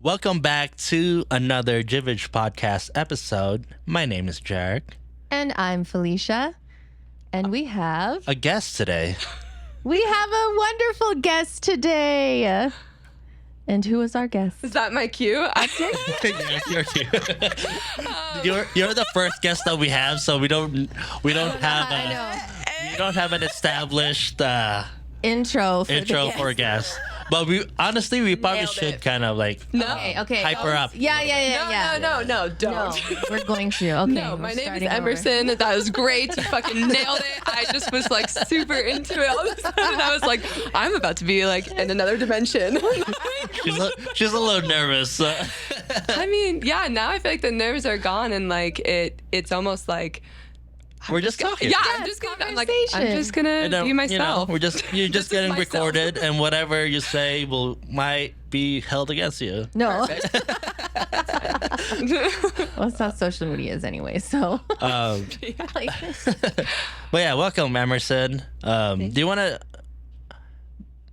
Welcome back to another JIVij podcast episode. My name is JERiCK. And I'm Felicia. And we have A guest today. a wonderful guest today. And who is our guest? Is that my cue? Yes, you're cute. You're the first guest that we have, so we don't have an established Intro for a guest. But we honestly probably Nailed should it. kind of like Okay. hype her up. Yeah. No, don't. No, we're going to. Okay. No, my we're name is starting over. Emerson. That was great. You fucking nailed it. I just was like super into it all of a sudden. I was like, I'm about to be like in another dimension. She's a little nervous. I mean, yeah, now I feel like the nerves are gone and like it's almost like We're just talking. yeah, it's I'm just gonna be myself. You're just This is getting myself. recorded, and whatever you say might be held against you. No. Well, it's not social medias anyway, so. But yeah, welcome, Emerson. Do you want to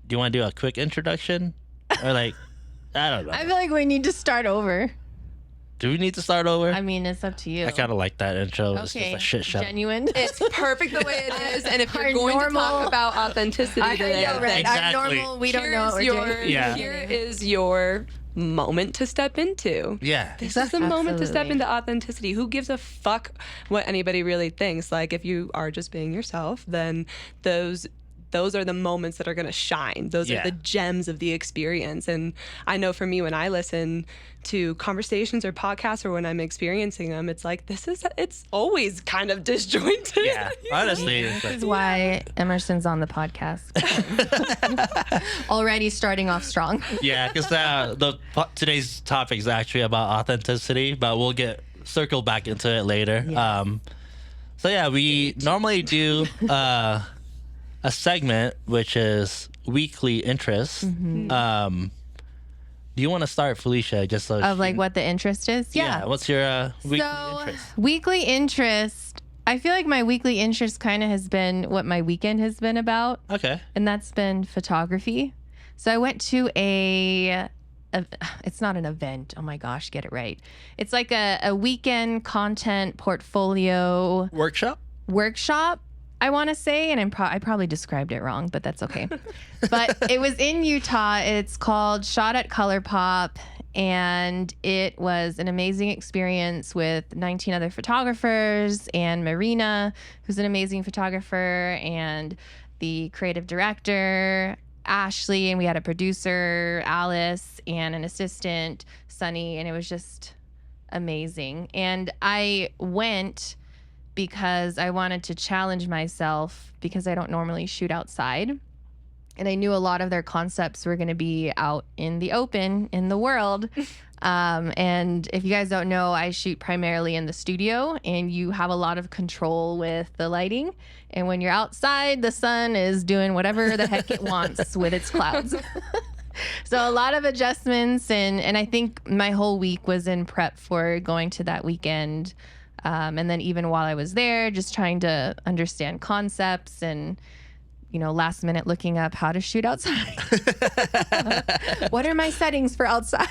do a quick introduction, or like, I don't know. I feel like we need to start over. Do we need to start over? I mean, it's up to you. I kind of like that intro. It's just a shit show. Genuine. It's perfect the way it is. And if Our you're going normal- to talk about authenticity I today, know, right? Exactly. Our normal, we don't know what we're here's your, doing. Yeah. Here is your moment to step into. Yeah, This is the moment to step Absolutely. into authenticity. Who gives a fuck what anybody really thinks? Like, if you are just being yourself, then those are the moments that are going to shine. Those Yeah. are the gems of the experience. And I know for me, when I listen to conversations or podcasts or when I'm experiencing them, it's like, it's always kind of disjointed. Yeah, honestly. it's This like- is why Emerson's on the podcast. Already starting off strong. Yeah, because today's topic is actually about authenticity, but we'll circle back into it later. Yes. So yeah, we normally do a segment which is weekly interest. Do you want to start, Felicia? Just so Of like what the interest is? yeah. What's your weekly So, interest? weekly interest. I feel like my weekly interest kind of has been what my weekend has been about, Okay. and that's been photography. So I went to it's not an event. Oh my gosh, get it right. It's like a weekend content portfolio Workshop. I want to say, and I probably described it wrong, but that's okay. But it was in Utah. It's called Shot at Color Pop, and it was an amazing experience with 19 other photographers and Marina, who's an amazing photographer, and the creative director, Ashley, and we had a producer, Alice, and an assistant, Sunny, and it was just amazing. And I went because I wanted to challenge myself because I don't normally shoot outside. And I knew a lot of their concepts were going to be out in the open, in the world. And if you guys don't know, I shoot primarily in the studio, and you have a lot of control with the lighting. And when you're outside, the sun is doing whatever the heck it wants with its clouds. So a lot of adjustments. And I think my whole week was in prep for going to that weekend. And then even while I was there, just trying to understand concepts and, last minute looking up how to shoot outside. What are my settings for outside?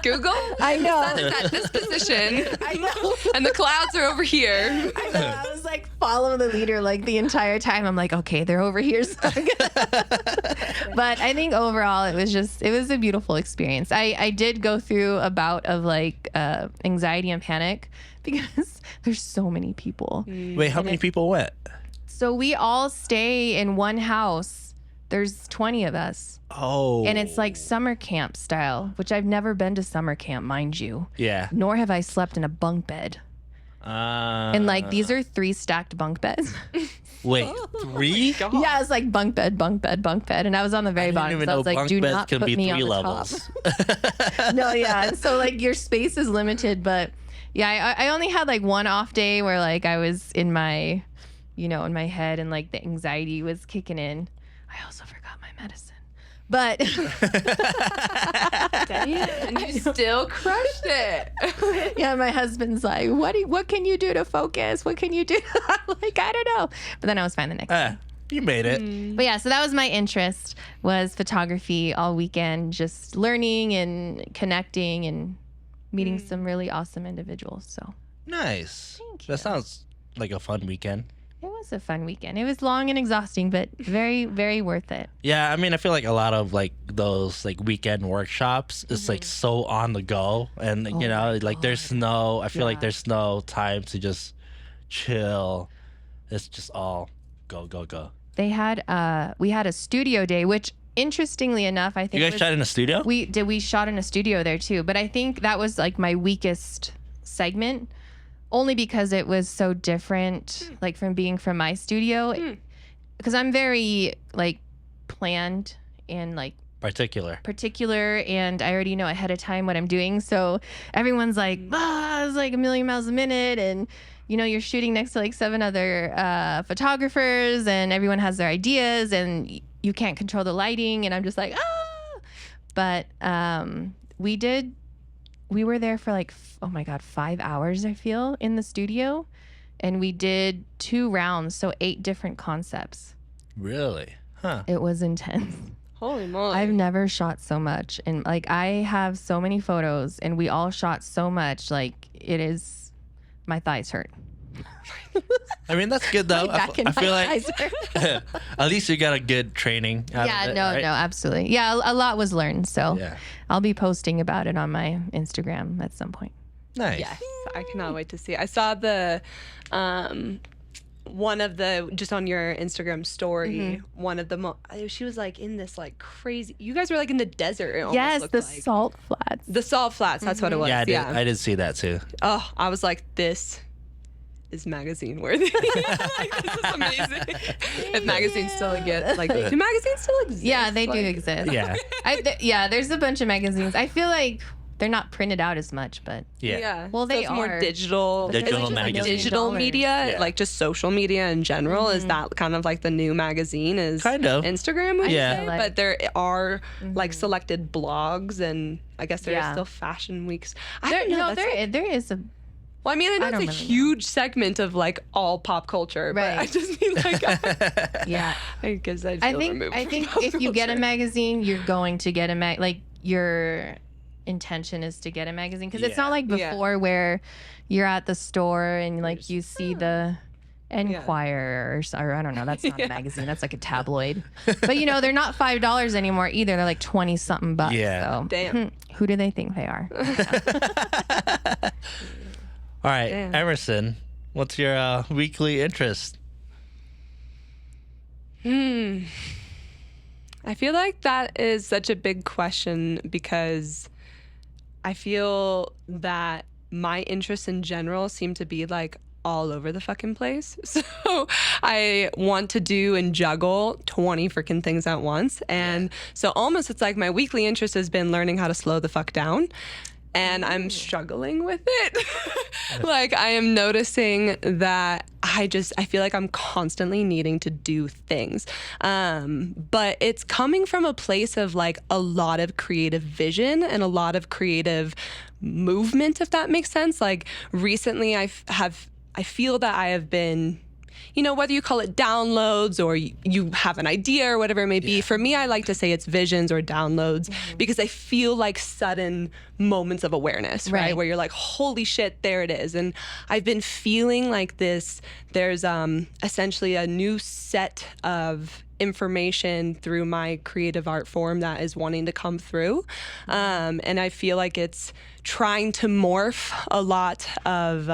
Google? I know. The sun is at this position. I know. And the clouds are over here. I know. I was like, follow the leader like the entire time. I'm like, okay, they're over here. So but I think overall it was a beautiful experience. I did go through a bout of like anxiety and panic because there's so many people. Wait, how many people went? So we all stay in one house. There's 20 of us. Oh. And it's like summer camp style, which I've never been to summer camp, mind you. Yeah. Nor have I slept in a bunk bed. And like these are 3 stacked bunk beds. Wait, 3? Yeah, it's like bunk bed, bunk bed, bunk bed. And I was on the very I didn't bottom. even So I know was like, bunk do beds not can put be me on 3 the levels. top. No, yeah. And so like your space is limited, but yeah, I only had like one off day where like I was in my, in my head and like the anxiety was kicking in. I also forgot my medicine. But And you still crushed it. yeah, my husband's like, what can you do to focus? What can you do? I'm like, I don't know. But then I was fine the next day. You made it. But yeah, so that was my interest, was photography all weekend, just learning and connecting and meeting some really awesome individuals. So Nice. Thank you. That sounds like a fun weekend. it was a fun weekend. It was long and exhausting, but very, very worth it. Yeah, I mean, I feel like a lot of like those like weekend workshops is like so on the go, and you know, like there's no. I feel like there's no time to just chill. It's just all go, go, go. They had we had a studio day, which interestingly enough, I think You guys shot in a studio? we shot in a studio there too, but I think that was like my weakest segment, only because it was so different, like from being from my studio, because I'm very like planned and like particular, and I already know ahead of time what I'm doing. So everyone's like, it's like a million miles a minute, and you know, you're shooting next to like 7 other photographers, and everyone has their ideas, and you can't control the lighting, and I'm just like, But we were there for like, 5 hours, I feel, in the studio, and we did 2 rounds, so 8 different concepts. really? Huh? It was intense. Holy moly. I've never shot so much, and like I have so many photos, and we all shot so much, like it is. My thighs hurt. I mean, that's good though. My back and I feel my like thighs hurt. at least you got a good training. Out of it, No, right? absolutely. Yeah, a lot was learned. So Yeah. I'll be posting about it on my Instagram at some point. Nice. Yes, I cannot wait to see. I saw the one of the, just on your Instagram story, one of the she was like in this like crazy, you guys were like in the desert. It almost Yes, looked the like. salt flats. The salt flats, that's what it was. Yeah, Yeah, I did see that too. Oh, I was like, this is magazine worthy. Like, this is amazing. If magazines still exist, like, do magazines still exist? Yeah, they do Like, exist. Yeah. There's a bunch of magazines. I feel like they're not printed out as much, but Yeah. So Well, they it's more are. digital. Digital Is it just, like, magazine. digital $1 million. media, Yeah. like just social media in general. Is that kind of like the new magazine? Is Kind of. Instagram? Would you Yeah. say? Like- But there are like selected blogs, and I guess there are Yeah. still fashion weeks. I there, don't know. no, that's there is a. well, I mean, I know I it's a don't really know. huge segment of like all pop culture, but Right. I just mean like, Yeah, I guess I'd I feel think removed I from think pop if you get a culture. magazine, you're going to get a like your intention is to get a magazine, because it's Yeah. not like Yeah. before where you're at the store and like you see the Enquirer or I don't know, that's not a magazine, that's like a tabloid. But you know, they're not $5 anymore either, they're like 20 something bucks. Yeah. So Damn. who do they think they are? All right, Damn. Emerson, what's your weekly interest? I feel like that is such a big question, because I feel that my interests in general seem to be like all over the fucking place. So I want to do and juggle 20 freaking things at once. And so almost it's like my weekly interest has been learning how to slow the fuck down. And I'm struggling with it. Like, I am noticing that I feel like I'm constantly needing to do things. But it's coming from a place of like a lot of creative vision and a lot of creative movement, if that makes sense. Like, recently I feel that I have been, you know, whether you call it downloads or you have an idea or whatever it may be. For me, I like to say it's visions or downloads, because I feel like sudden moments of awareness, right? Right. Where you're like, holy shit, there it is. And I've been feeling like there's essentially a new set of information through my creative art form that is wanting to come through. And I feel like it's trying to morph a lot of,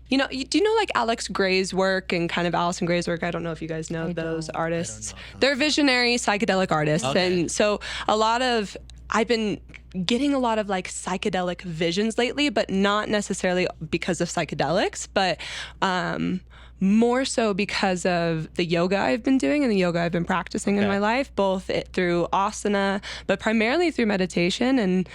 you know, do you know like Alex Gray's work and kind of Allison Gray's work? I don't know if you guys know those artists. They're visionary psychedelic artists. Okay. And so I've been getting a lot of like psychedelic visions lately, but not necessarily because of psychedelics, but more so because of the yoga I've been doing and the yoga I've been practicing in my life, both through asana, but primarily through meditation,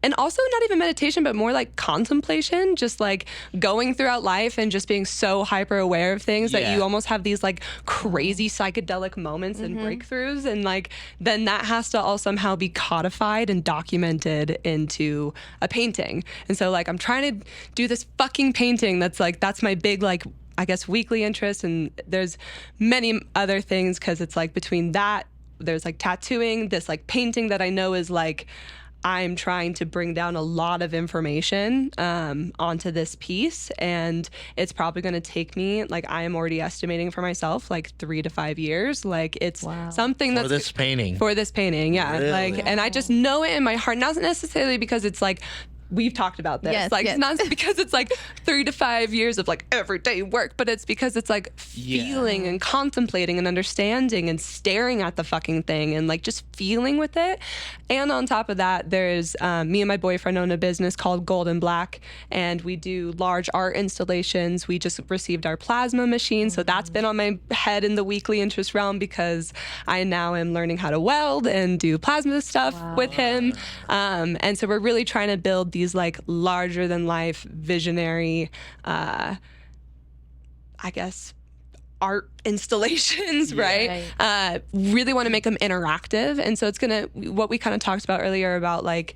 and also not even meditation, but more like contemplation, just like going throughout life and just being so hyper aware of things that you almost have these like crazy psychedelic moments and breakthroughs. And like, then that has to all somehow be codified and documented into a painting. And so like, I'm trying to do this fucking painting that's like, that's my big like I guess, weekly interests, and there's many other things, because it's like between that, there's like tattooing, this like painting that I know is like, I'm trying to bring down a lot of information onto this piece, and it's probably going to take me, like, I am already estimating for myself, like 3 to 5 years. Like, it's something that's for this painting, yeah. Really? Like, and I just know it in my heart, not necessarily because it's like, we've talked about this. Yes, like, yes. it's not because it's like 3 to 5 years of like everyday work, but it's because it's like feeling and contemplating and understanding and staring at the fucking thing and like just feeling with it. And on top of that, there's me and my boyfriend own a business called Gold and Black, and we do large art installations. We just received our plasma machine, so that's been on my head in the weekly interest realm, because I now am learning how to weld and do plasma stuff with him. And so we're really trying to build these like larger than life visionary, I guess, art installations, right? Really want to make them interactive. And so it's what we kind of talked about earlier about like,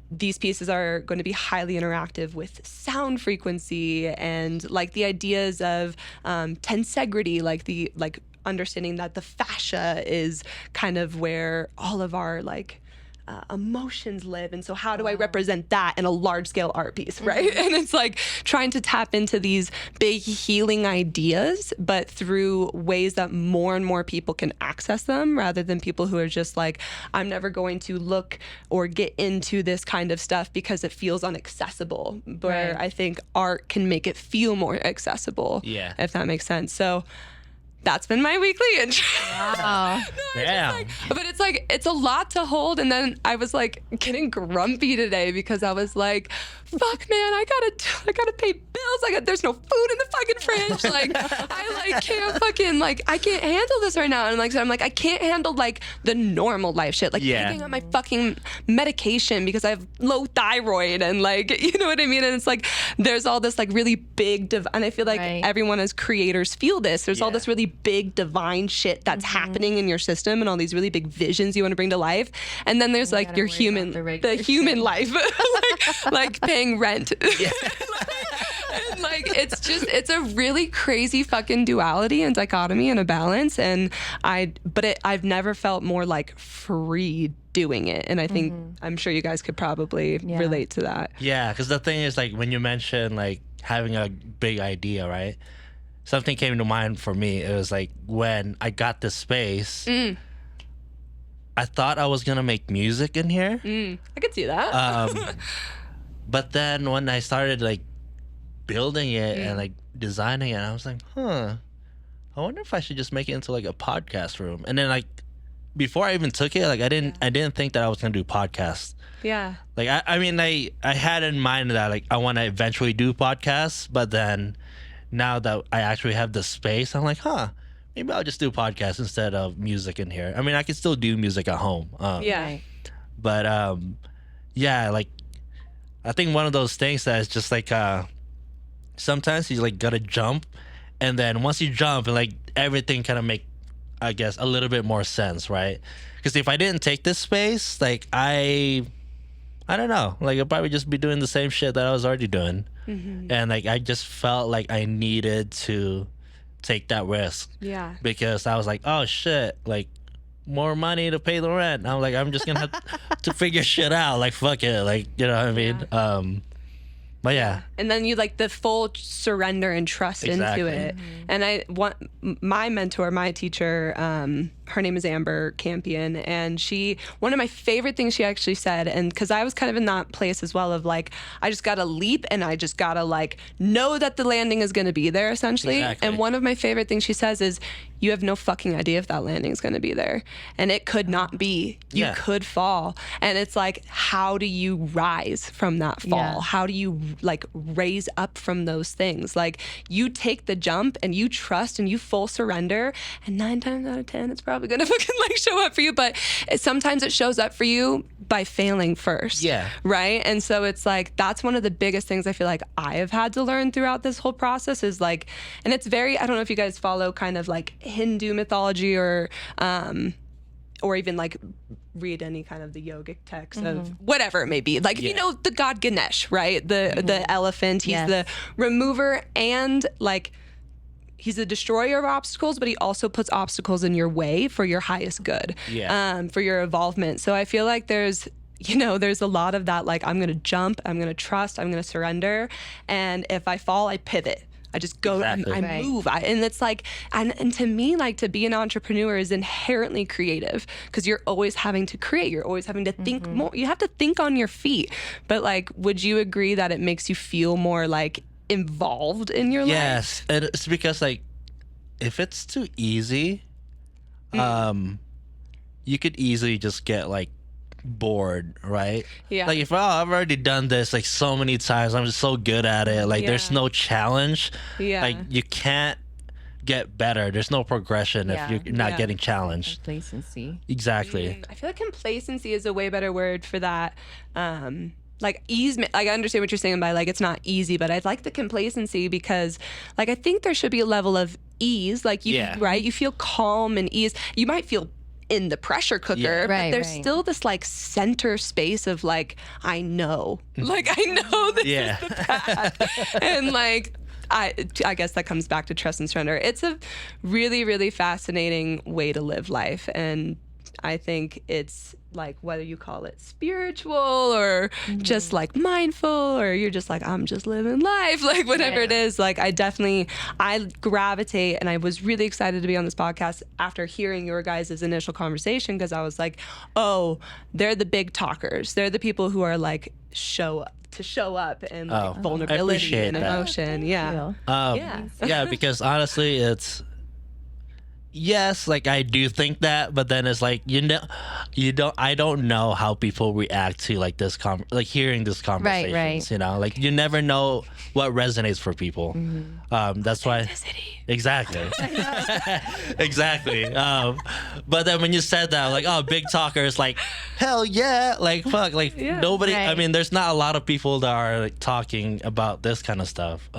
these pieces are going to be highly interactive with sound frequency and like the ideas of tensegrity, like understanding that the fascia is kind of where all of our like emotions live, and so how do I represent that in a large scale art piece, right? And it's like trying to tap into these big healing ideas, but through ways that more and more people can access them, rather than people who are just like, I'm never going to look or get into this kind of stuff because it feels inaccessible. Where I think art can make it feel more accessible, if that makes sense. So that's been my weekly intro. Wow. But it's like, it's a lot to hold. And then I was like getting grumpy today because I was like, fuck, man, I gotta pay bills. There's no food in the fucking fridge. Like, I like can't fucking, like, I can't handle this right now. And like, so I'm like, I can't handle like the normal life shit. Like picking up my fucking medication because I have low thyroid and like, you know what I mean? And it's like, there's all this like really big, and I feel like everyone as creators feel this. There's all this really big divine shit that's happening in your system and all these really big visions you want to bring to life. And then there's like your human, the human life, like paying rent. And like, it's a really crazy fucking duality and dichotomy and a balance. And I've never felt more like free doing it. And I think, I'm sure you guys could probably relate to that. Yeah, because the thing is, like, when you mention like having a big idea, right? Something came to mind for me. It was like when I got this space, I thought I was gonna make music in here. I could see that. But then when I started like building it and like designing it, I was like, I wonder if I should just make it into like a podcast room. And then like before I even took it, like I didn't think that I was gonna do podcasts. Yeah. Like I mean I had in mind that like I want to eventually do podcasts, but then now that I actually have the space, I'm like, maybe I'll just do podcasts instead of music in here. I mean, I can still do music at home. But yeah, like I think one of those things that is just like sometimes you like gotta jump, and then once you jump, and like everything kind of make, I guess, a little bit more sense, right? Because if I didn't take this space, like I don't know, like I'd probably just be doing the same shit that I was already doing. And like I just felt like I needed to take that risk. Yeah. Because I was like, oh shit, like more money to pay the rent. I'm like, I'm just gonna have to figure shit out. Like fuck it, like, you know what I mean? But yeah. And then you like the full surrender and trust into it. And I want my mentor, my teacher, her name is Amber Campion, and one of my favorite things she actually said, and because I was kind of in that place as well of like, I just gotta leap and I just gotta like know that the landing is gonna be there essentially. And one of my favorite things she says is, you have no fucking idea if that landing is gonna be there, and it could not be. You could fall, and it's like, how do you rise from that fall? How do you like raise up from those things? Like, you take the jump and you trust and you full surrender, and 9 times out of 10 it's probably gonna fucking like show up for you. But sometimes it shows up for you by failing first, right? And so it's like, that's one of the biggest things I feel like I have had to learn throughout this whole process is like, and it's very, I don't know if you guys follow kind of like Hindu mythology or even like read any kind of the yogic text of whatever it may be. Like, you know, the god Ganesh, right? The elephant, he's the remover and like he's a destroyer of obstacles, but he also puts obstacles in your way for your highest good, for your evolvement. So I feel like there's a lot of that, like, I'm going to jump, I'm going to trust, I'm going to surrender. And if I fall, I pivot. I just go, Exactly. I move. And it's like, and to me, like, to be an entrepreneur is inherently creative because you're always having to create. You're always having to think more. You have to think on your feet. But like, would you agree that it makes you feel more like involved in your life? Yes. And it's because like, if it's too easy, you could easily just get like bored, right? Yeah. Like if I've already done this like so many times, I'm just so good at it. Like there's no challenge. Yeah. Like you can't get better. There's no progression if you're not getting challenged. Complacency. Exactly. I feel like complacency is a way better word for that. Like ease, like I understand what you're saying by like it's not easy, but I like the complacency because like I think there should be a level of ease. Like you, right? You feel calm and ease. You might feel in the pressure cooker, but there's still this like center space of like I know, like I know this is the path, and like I guess that comes back to trust and surrender. It's a really, really fascinating way to live life, and I think it's like whether you call it spiritual or just like mindful or you're just like I'm just living life, like whatever it is, like I gravitate, and I was really excited to be on this podcast after hearing your guys' initial conversation because I was like, oh, they're the big talkers, they're the people who are like show up and like vulnerability and emotion. Because honestly it's yes, like I do think that, but then it's like I don't know how people react to like this like hearing this conversations. Right. You know, like you never know what resonates for people. That's why. Exactly. Exactly. But then when you said that, like, oh, big talkers, like, hell yeah, like fuck, like nobody. Right. I mean, there's not a lot of people that are like talking about this kind of stuff.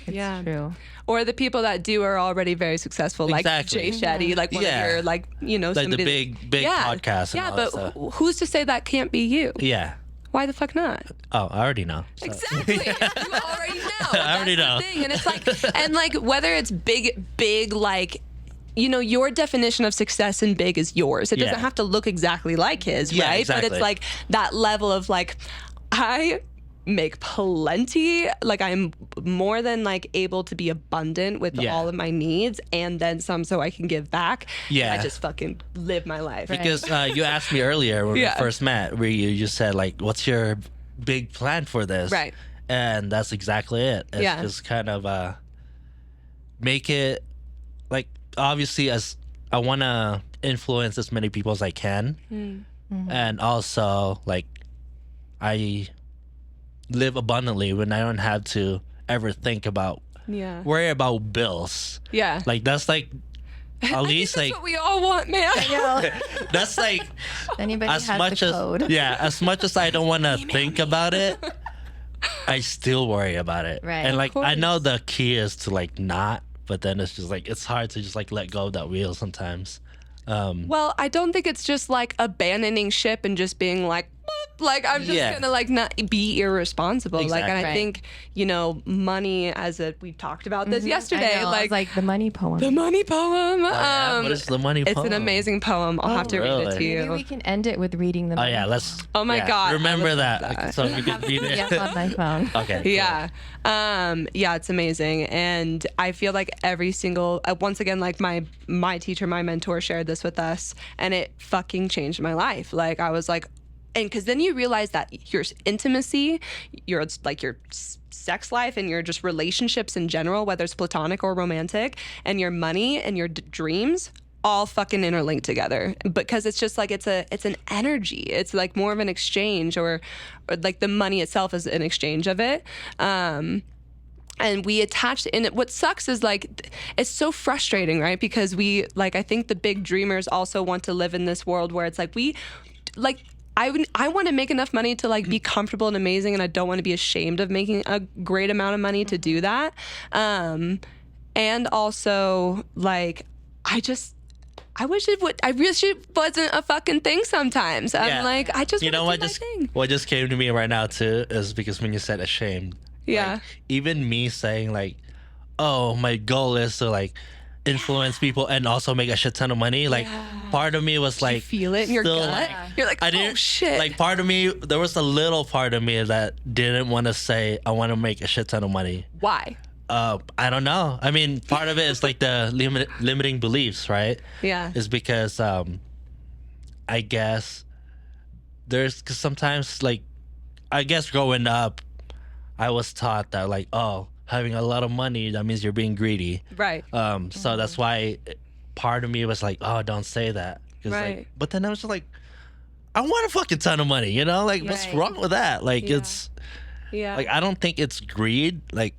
It's true. Or the people that do are already very successful, like Jay Shetty, like one of your, like, you know, like the big podcasts. And all that stuff. Who's to say that can't be you? Yeah. Why the fuck not? Oh, I already know. So. Exactly. You already know. I already know. Thing. And it's like, and like whether it's big, like, you know, your definition of success and big is yours. It doesn't have to look exactly like his, right? Exactly. But it's like that level of like, I make plenty, like I'm more than like able to be abundant with all of my needs and then some so I can give back. I just fucking live my life. Because you asked me earlier when we first met, where you just said like, what's your big plan for this? Right. And that's exactly it. It's just kind of make it like, obviously, as I want to influence as many people as I can. And also like I live abundantly when I don't have to ever think about worry about bills. Like that's like at least like that's what we all want, man. that's like Anybody as has much the as code. as much as I don't want to think about it, I still worry about it. Right. And like I know the key is to like not, but then it's just like it's hard to just like let go of that wheel sometimes. Well, I don't think it's just like abandoning ship and just being like I'm just gonna like not be irresponsible. Exactly. Like, and I think, you know, money we talked about this yesterday. Like the money poem. The money poem. What is the money poem? It's an amazing poem. I'll have to read it to you. Maybe we can end it with reading the money let's. Oh my God. Remember I would that. love that. So you can read it. on my phone. Okay. Cool. Yeah. It's amazing. And I feel like every single, once again, like my teacher, my mentor shared this with us and it fucking changed my life. Like I was like, and because then you realize that your intimacy, your sex life and your just relationships in general, whether it's platonic or romantic, and your money and your dreams all fucking interlinked together, because it's just like it's an energy. It's like more of an exchange, or like the money itself is an exchange of it. And we attach, and what sucks is like it's so frustrating, right? Because I think the big dreamers also want to live in this world where it's like I want to make enough money to like be comfortable and amazing, and I don't want to be ashamed of making a great amount of money to do that. And also like I wish it wasn't a fucking thing sometimes. I'm like, I just want to do my thing. What just came to me right now too is because when you said ashamed, like, even me saying like, oh, my goal is to like influence people and also make a shit ton of money. Like part of me was you like, feel it in your still, gut. like, You're like, I oh didn't shit. like part of me. There was a little part of me that didn't want to say I want to make a shit ton of money. Why? I don't know. I mean, part of it is like the limiting beliefs, right? Yeah. Is because I guess cause sometimes like I guess growing up, I was taught that like, oh, having a lot of money, that means you're being greedy. Right. So that's why part of me was like, oh, don't say that. 'Cause, Right. like, but then I was just like, I want a fucking ton of money, you know? Like, what's Right. wrong with that? Like, Yeah. it's Yeah. like, I don't think it's greed. Like,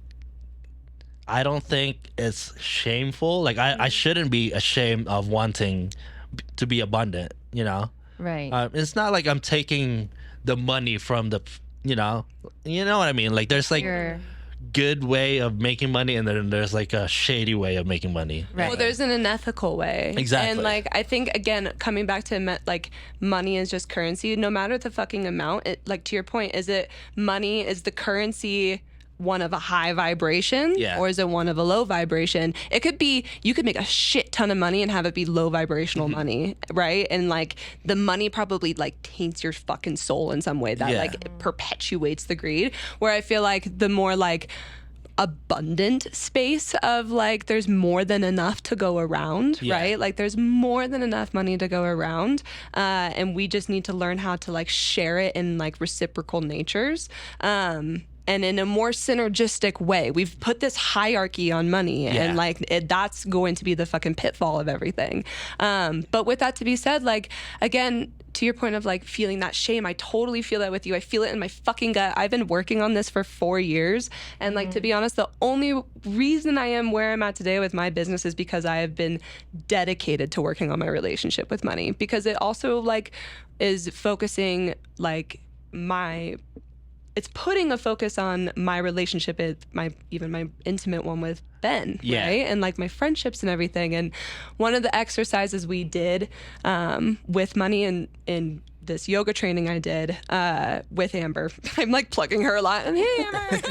I don't think it's shameful. Like, I shouldn't be ashamed of wanting to be abundant, you know? Right. It's not like I'm taking the money from the, you know what I mean? Like, there's like You're- good way of making money, and then there's like a shady way of making money. Right. Well, there's an unethical way. Exactly. And like, I think again, coming back to like money is just currency. No matter the fucking amount, like to your point, is it money? Is the currency one of a high vibration, Yeah. or is it one of a low vibration? It could be, you could make a shit ton of money and have it be low vibrational money, right? And like the money probably like taints your fucking soul in some way that Yeah. like it perpetuates the greed. Where I feel like the more like abundant space of like there's more than enough to go around, Yeah. right? Like there's more than enough money to go around, and we just need to learn how to like share it in like reciprocal natures, and in a more synergistic way. We've put this hierarchy on money, and like that's going to be the fucking pitfall of everything. But with that to be said, like again, to your point of like feeling that shame, I totally feel that with you. I feel it in my fucking gut. I've been working on this for 4 years. And like, to be honest, the only reason I am where I'm at today with my business is because I have been dedicated to working on my relationship with money, because it also like is focusing like it's putting a focus on my relationship, even my intimate one with Ben, Yeah. right? And like my friendships and everything. And one of the exercises we did with money in this yoga training I did with Amber. I'm like plugging her a lot. And hey, Amber.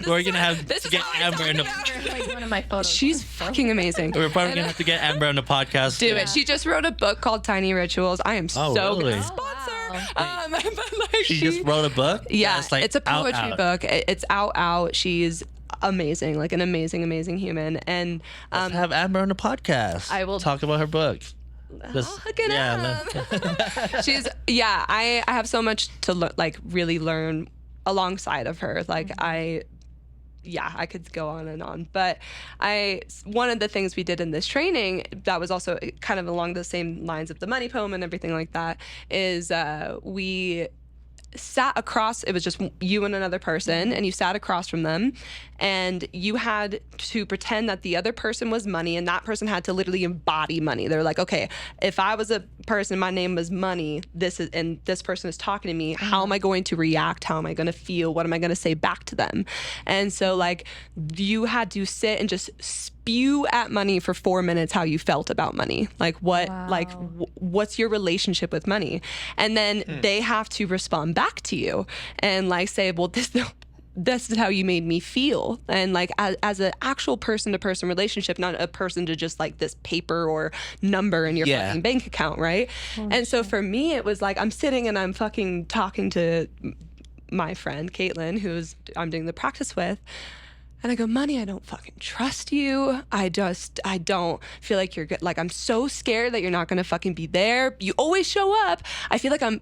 We're gonna have this to is get how I Amber in the. talk like one of my photos. She's fucking amazing. We're probably gonna have to get Amber on the podcast. Do it. She just wrote a book called Tiny Rituals. I am Oh, so really? good. Sponsor. But like She just wrote a book. yeah, That's, like, it's a out. poetry book. It's out. She's amazing, like an amazing human. And Let's have Amber on the podcast. I will- talk about her book. I'll hook it up. She's I have so much to really learn alongside of her. Like I could go on and on. But one of the things we did in this training that was also kind of along the same lines of the money poem and everything like that is we sat across, it was just you and another person, and you sat across from them, and you had to pretend that the other person was money, and that person had to literally embody money. They're like, okay, if I was a person, my name was money, and this person is talking to me, how am I going to react? How am I going to feel? What am I going to say back to them? And so like you had to sit and just spew at money for 4 minutes how you felt about money. Like what's your relationship with money? And then they have to respond back to you and like say, well, this is how you made me feel. And like as an actual person to person relationship, not a person to just like this paper or number in your fucking bank account, right? And so for me, it was like I'm sitting and I'm fucking talking to my friend Caitlin, I'm doing the practice with. And I go, money, I don't fucking trust you. I don't feel like you're good. Like, I'm so scared that you're not going to fucking be there. You always show up. I feel like I'm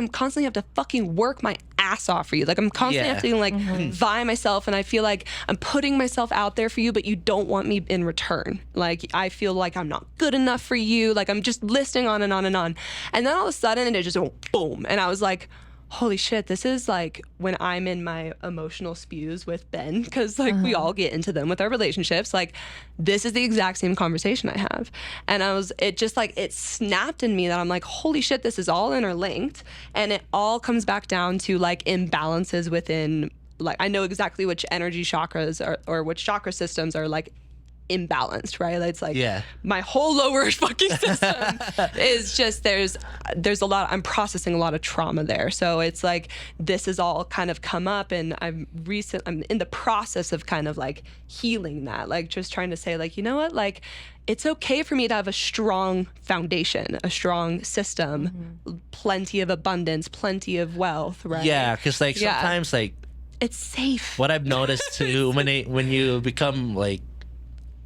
constantly have to fucking work my ass off for you. Like, I'm constantly have to like vie myself. And I feel like I'm putting myself out there for you, but you don't want me in return. Like, I feel like I'm not good enough for you. Like, I'm just listing on and on and on. And then all of a sudden it just went boom. And I was like, holy shit, this is like when I'm in my emotional spews with Ben, because like we all get into them with our relationships. Like this is the exact same conversation I have. And it snapped in me that I'm like, holy shit, this is all interlinked. And it all comes back down to like imbalances within, like, I know exactly which energy chakras or which chakra systems are like imbalanced, right? It's like Yeah. my whole lower fucking system is just there's a lot. I'm processing a lot of trauma there, so it's like this has all kind of come up, and I'm in the process of kind of like healing that, like just trying to say like, you know what, like it's okay for me to have a strong foundation, a strong system, plenty of abundance, plenty of wealth, right? Yeah, because like sometimes like it's safe. what I've noticed too when you become like,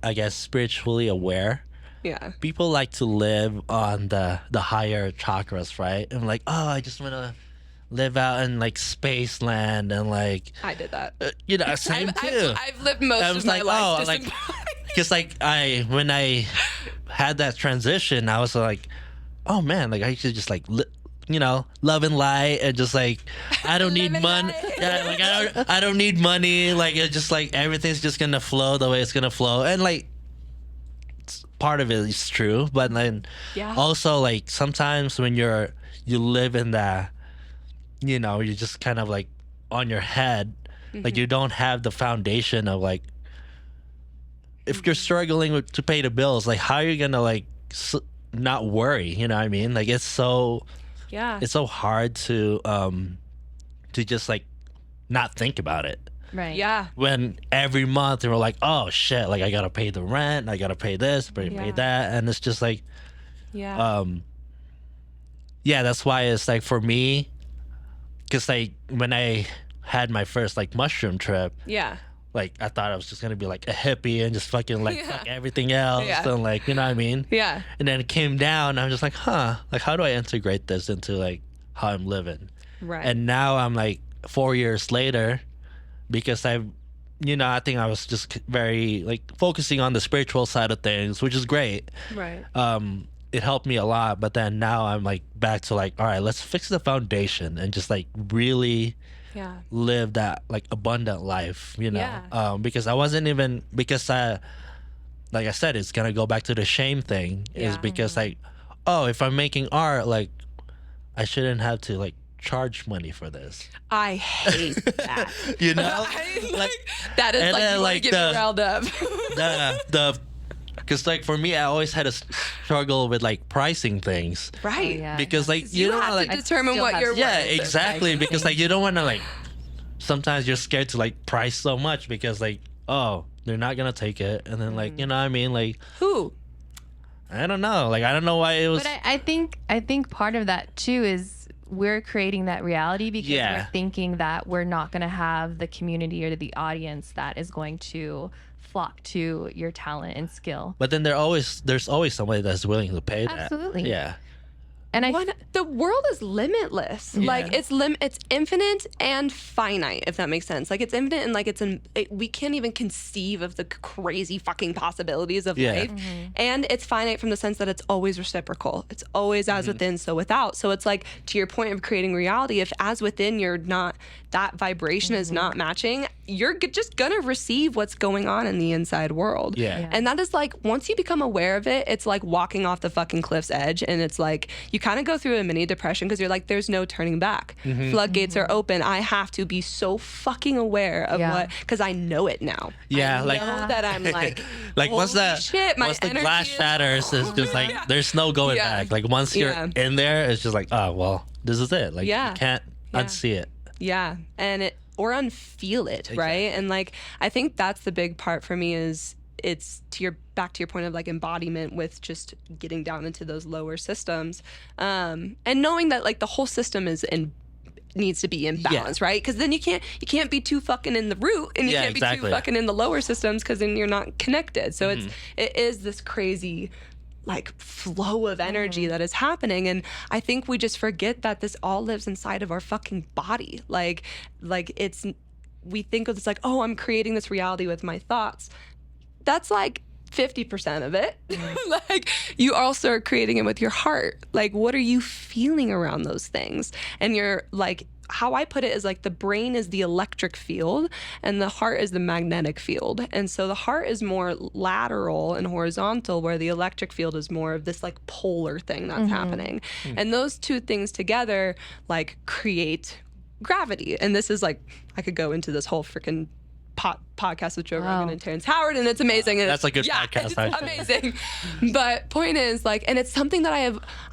I guess, spiritually aware, Yeah. people like to live on the higher chakras, right? And like, oh, I just want to live out in like space land and like, I did that. you know, same too. I've lived most I of was my like, life oh, like, disembodied. because like when I had that transition, I was like, oh man, like I should just like you know, love and light, and just like I don't need money. Yeah, like I don't need money. Like it's just like everything's just gonna flow the way it's gonna flow, and like part of it is true, but then also like sometimes when you live in that, you know, you're just kind of like on your head, like you don't have the foundation of like, if you're struggling to pay the bills, like how are you gonna like not worry? You know what I mean? Like it's so hard to just like not think about it. Right. Yeah. When every month we're like, oh shit, like I gotta pay the rent, I gotta pay this, pay that, and it's just like, that's why it's like for me, because like when I had my first like mushroom trip, like I thought I was just gonna be like a hippie and just fucking like fuck everything else, and like, you know what I mean? Yeah. And then it came down, I'm just like, huh, like how do I integrate this into like how I'm living? Right. And now I'm like 4 years later, because I think I was just very like focusing on the spiritual side of things, which is great. Right. It helped me a lot, but then now I'm like back to like, all right, let's fix the foundation and just like really live that like abundant life, you know? Because I wasn't even, because like I said, it's gonna go back to the shame thing, is because like, oh, if I'm making art, like I shouldn't have to like charge money for this. I hate that. You know? like that is and like, then, you like, get me riled up. Because like for me, I always had a struggle with like pricing things. Right. Oh, yeah. Because like You don't have wanna, to like, determine what your yeah, worth is, exactly. right? Because like you don't want to like, sometimes you're scared to like price so much because like, oh, they're not gonna take it, and then like, you know what I mean? Like Who? I don't know. Like I don't know why it was. But I think part of that too is we're creating that reality because we're thinking that we're not going to have the community or the audience that is going to flock to your talent and skill. But then there's always somebody that's willing to pay that. Absolutely. Yeah. And the world is limitless. Yeah. Like it's infinite and finite, if that makes sense. Like it's infinite and like we can't even conceive of the crazy fucking possibilities of life. And it's finite from the sense that it's always reciprocal. It's always as within, so without. So it's like, to your point of creating reality, if as within you're not, that vibration is not matching, you're just gonna receive what's going on in the inside world. Yeah. And that is like, once you become aware of it, it's like walking off the fucking cliff's edge, and it's like you kind of go through a mini depression because you're like, there's no turning back. Floodgates are open. I have to be so fucking aware of what, because I know it now. Yeah, I like know that I'm like, like once holy shit, my once the energy glass is- shatters, it's just like there's no going back. Like once you're in there, it's just like, oh well, this is it. Like you can't unsee it. Yeah, or unfeel it, right? And like, I think that's the big part for me is it's back to your point of like embodiment with just getting down into those lower systems, and knowing that like the whole system needs to be in balance, right? Because then you can't be too fucking in the root, and you can't be too fucking in the lower systems, because then you're not connected. So it is this crazy like flow of energy that is happening, and I think we just forget that this all lives inside of our fucking body. Like it's, we think of this like, oh, I'm creating this reality with my thoughts. That's like 50% of it. Like you also are creating it with your heart. Like what are you feeling around those things? And you're like, how I put it is like the brain is the electric field and the heart is the magnetic field. And so the heart is more lateral and horizontal, where the electric field is more of this like polar thing that's happening. And those two things together like create gravity. And this is like, I could go into this whole freaking podcast with Joe Wow. Rogan and Terrence Howard, and it's amazing. And That's a good podcast, It's actually. amazing. But point is, like, and it's something that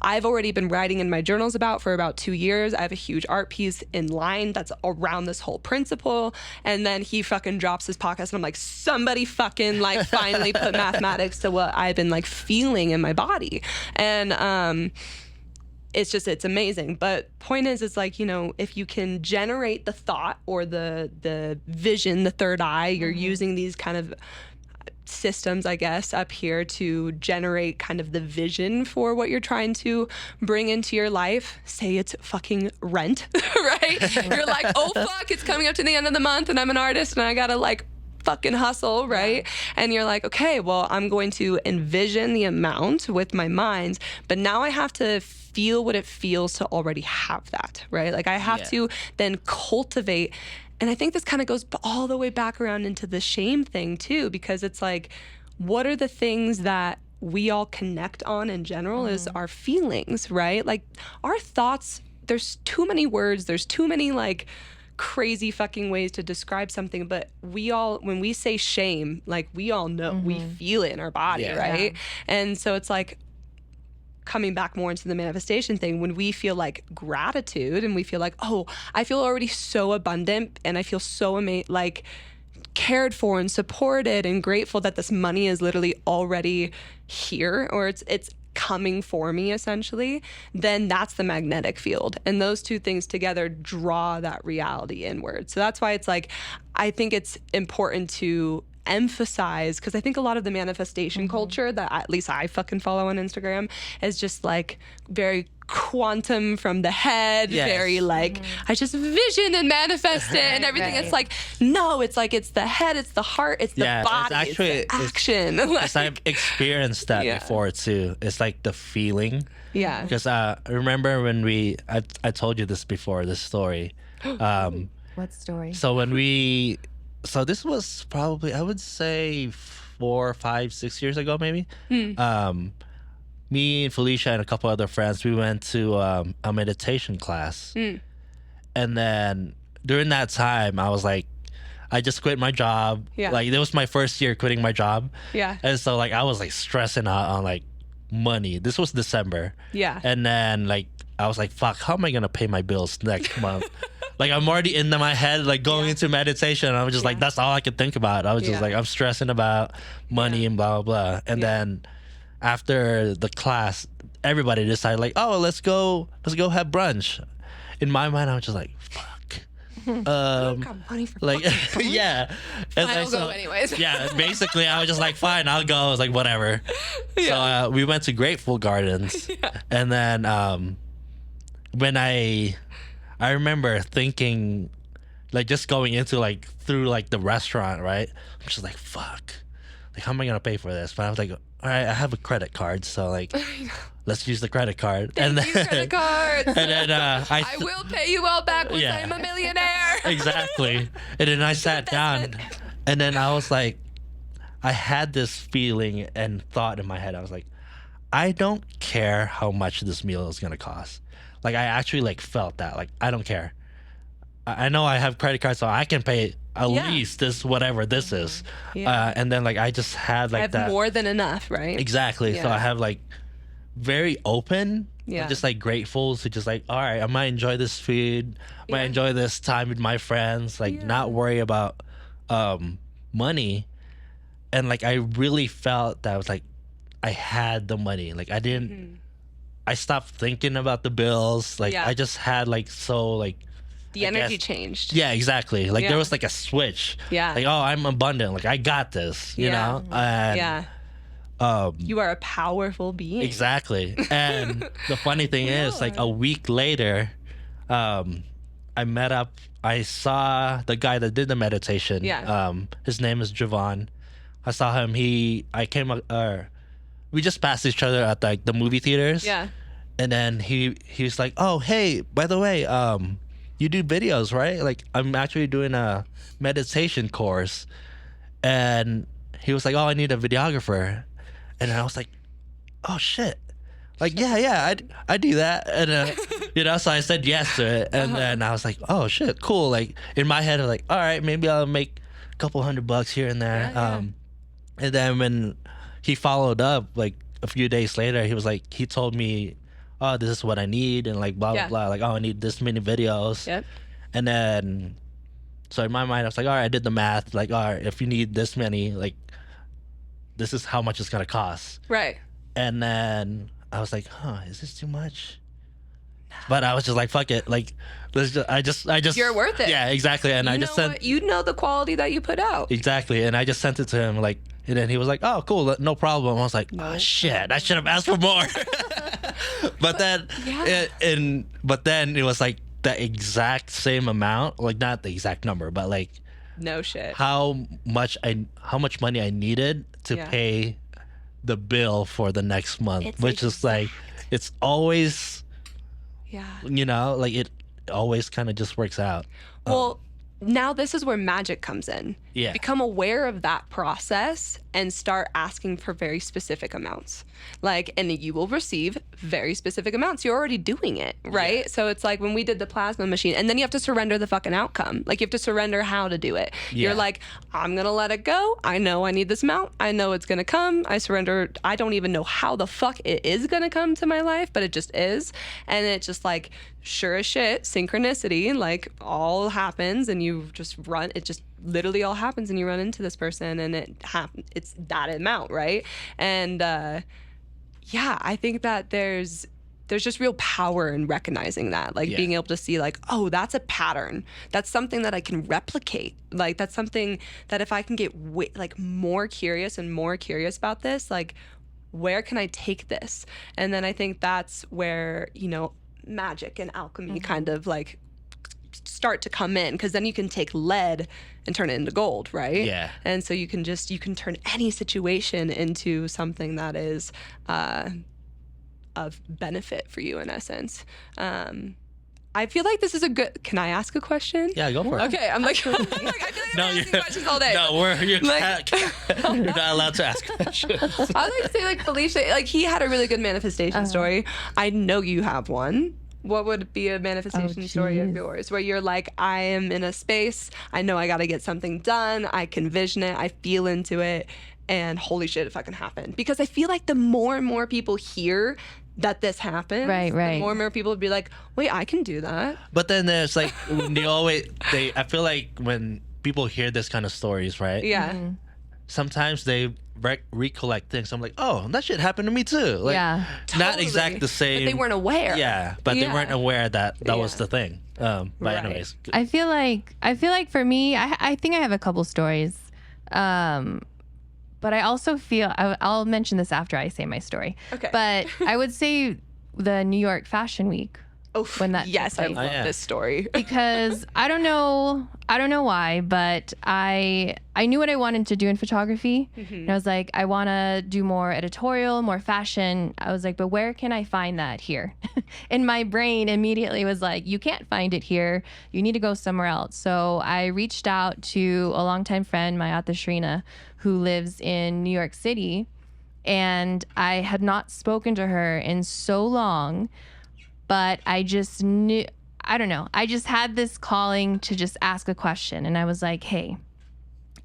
I've already been writing in my journals about for about 2 years. I have a huge art piece in line that's around this whole principle. And then he fucking drops his podcast, and I'm like, somebody fucking like finally put mathematics to what I've been like feeling in my body. And it's amazing. But point is, it's like, you know, if you can generate the thought or the vision, the third eye, you're using these kind of systems, I guess, up here to generate kind of the vision for what you're trying to bring into your life. Say it's fucking rent, right? You're like, oh fuck, it's coming up to the end of the month and I'm an artist and I gotta like fucking hustle, right? And you're like, okay, well, I'm going to envision the amount with my mind, but now I have to feel what it feels to already have that, right? Like I have to then cultivate. And I think this kind of goes all the way back around into the shame thing too, because it's like, what are the things that we all connect on in general is our feelings, right? Like our thoughts, there's too many words, there's too many like crazy fucking ways to describe something, but we all, when we say shame, like we all know, we feel it in our body, right? And so it's like, coming back more into the manifestation thing, when we feel like gratitude and we feel like, oh, I feel already so abundant and I feel so like cared for and supported and grateful that this money is literally already here, or it's coming for me essentially, then that's the magnetic field. And those two things together draw that reality inward. So that's why it's like, I think it's important to emphasize, because I think a lot of the manifestation culture that at least I fucking follow on Instagram is just like very quantum from the head, very like I just vision and manifest it and everything. It's like, no, it's like it's the head, it's the heart, it's the body, it's the action. Because I've experienced that before too. It's like the feeling. Yeah. Because I remember when I told you this before, this story. What story? So this was probably, I would say 4, 5, 6 years ago, maybe. Me and Felicia and a couple other friends, we went to a meditation class. And then during that time, I was like, I just quit my job. Like it was my first year quitting my job. And so like I was like stressing out on like money. This was December. And then like I was like, fuck, how am I gonna pay my bills next month? Like I'm already into my head, like going into meditation, and I was just like, that's all I could think about. I was just like, I'm stressing about money and blah blah blah. And then after the class, everybody decided like, oh, let's go have brunch. In my mind, I was just like, fuck. Got money for Like brunch? And I'll go anyways. Basically I was just like, fine, I'll go. I was like, whatever. So we went to Grateful Gardens. And then when I remember thinking, like just going into like through like the restaurant, right? I'm just like, fuck, like how am I gonna pay for this? But I was like, all right, I have a credit card, so like let's use the credit card. Thank you, credit cards. And then I will pay you all back once I'm a millionaire. Exactly. And then I sat down, and then I was like, I had this feeling and thought in my head. I was like, I don't care how much this meal is gonna cost. Like I actually like felt that. Like I don't care. I know I have credit cards, so I can pay at least this whatever this is. And then like I just had like I have that more than enough, right? Exactly. So I have like very open. I'm just like grateful to just like, all right, I might enjoy this food. I might enjoy this time with my friends. Like not worry about money. And like I really felt that I was like I had the money. Like I didn't. I stopped thinking about the bills. Like I just had like the energy changed. Yeah, exactly. Like there was like a switch. Like, oh, I'm abundant. Like I got this, you know? And, you are a powerful being. Exactly. And the funny thing is, like a week later, I met up, I saw the guy that did the meditation. His name is Javon. I saw him. We just passed each other at like the movie theaters. And then he was like, oh, hey, by the way, you do videos, right? Like I'm actually doing a meditation course. And he was like, oh, I need a videographer. And I was like, oh shit. Like, yeah, I do that. And, you know, so I said yes to it. And then I was like, oh shit, cool. Like in my head, I was like, all right, maybe I'll make couple $100 here and there. Yeah. And then when he followed up, like a few days later, he was like, he told me, oh, this is what I need, and like blah blah Yeah. blah, like, oh, I need this many videos. Yep. And then, so in my mind, I was like, all right, I did the math, like, all right, if you need this many, like, this is how much it's gonna cost. Right. And then I was like, huh, is this too much? But I was just like, fuck it, like, let's just, I just, You're worth it. Yeah, exactly. And You I know just sent, what? You know the quality that you put out. exactly, and I just sent it to him, like, and then he was like, oh, cool, no problem. I was like, oh shit, I should have asked for more. But then, Yeah. but then it was like the exact same amount, like not the exact number, but like No shit. how much money I needed to Yeah. pay the bill for the next month, It's which is like, it's always, Yeah. you know, like it always kind of just works out. Well, now this is where magic comes in. Yeah. Become aware of that process and start asking for very specific amounts. Like, and you will receive very specific amounts. You're already doing it, right? Yeah. So it's like when we did the plasma machine, and then you have to surrender the fucking outcome. Like, you have to surrender how to do it. Yeah. You're like, I'm going to let it go. I know I need this amount. I know it's going to come. I surrender. I don't even know how the fuck it is going to come to my life, but it just is. And it's just like, sure as shit, synchronicity, like all happens, and you just run. It just literally all happens, and you run into this person, and it's that amount, right? And yeah, I think that there's just real power in recognizing that, like being able to see like, oh, that's a pattern. That's something that I can replicate. Like, that's something that if I can get like more curious and more curious about this, like, where can I take this? And then I think that's where, you know, magic and alchemy kind of like start to come in, because then you can take lead and turn it into gold, right? Yeah. And so you can turn any situation into something that is of benefit for you in essence. I feel like this is a good. Can I ask a question? Yeah, go for it. Okay, I'm like, I feel like I'm asking questions all day. No, you're not allowed to ask questions. I would like to say, like, Felicia, like, he had a really good manifestation story. I know you have one. What would be a manifestation story of yours where you're like, I am in a space, I know I got to get something done, I can vision it, I feel into it, and holy shit, it fucking happened? Because I feel like the more and more people hear that this happens, Right. the more and more people would be like, wait, I can do that. But then there's like, I feel like when people hear this kind of stories, right? Yeah. Sometimes they recollect things. I'm like, oh, that shit happened to me too. Like, Yeah. not Totally. exact the same. But they weren't aware. Yeah, but they weren't aware that was Yeah. the thing. But Right. anyways, I feel like for me, I think I have a couple stories. But I also feel I'll mention this after I say my story. Okay. But I would say the New York Fashion Week, Oh, when that yes, I took love place. this story. because I don't know why, but I knew what I wanted to do in photography. And I was like, I want to do more editorial, more fashion. I was like, but where can I find that here? And my brain immediately was like, you can't find it here. You need to go somewhere else. So I reached out to a longtime friend, my Ate Shrina, who lives in New York City. And I had not spoken to her in so long, but I just knew, I don't know. I just had this calling to just ask a question. And I was like, hey,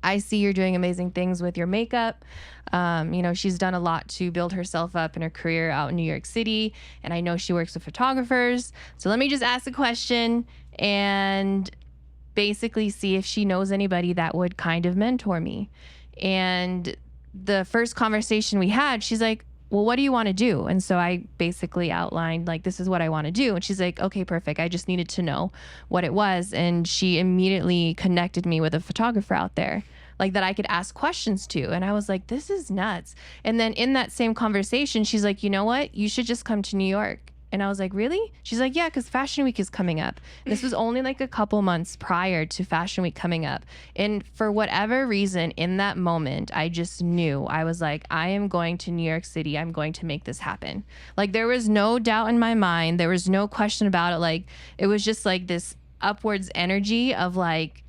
I see you're doing amazing things with your makeup. You know, she's done a lot to build herself up in her career out in New York City. And I know she works with photographers. So let me just ask a question and basically see if she knows anybody that would kind of mentor me. And the first conversation we had, she's like, well, what do you want to do? And so I basically outlined, like, this is what I want to do. And she's like, okay, perfect. I just needed to know what it was. And she immediately connected me with a photographer out there, like, that I could ask questions to. And I was like, this is nuts. And then in that same conversation, she's like, you know what? You should just come to New York. And I was like, really? She's like, yeah, because Fashion Week is coming up. This was only like a couple months prior to Fashion Week coming up. And for whatever reason, in that moment, I just knew. I was like, I am going to New York City. I'm going to make this happen. Like, there was no doubt in my mind. There was no question about it. Like, it was just like this upwards energy of like,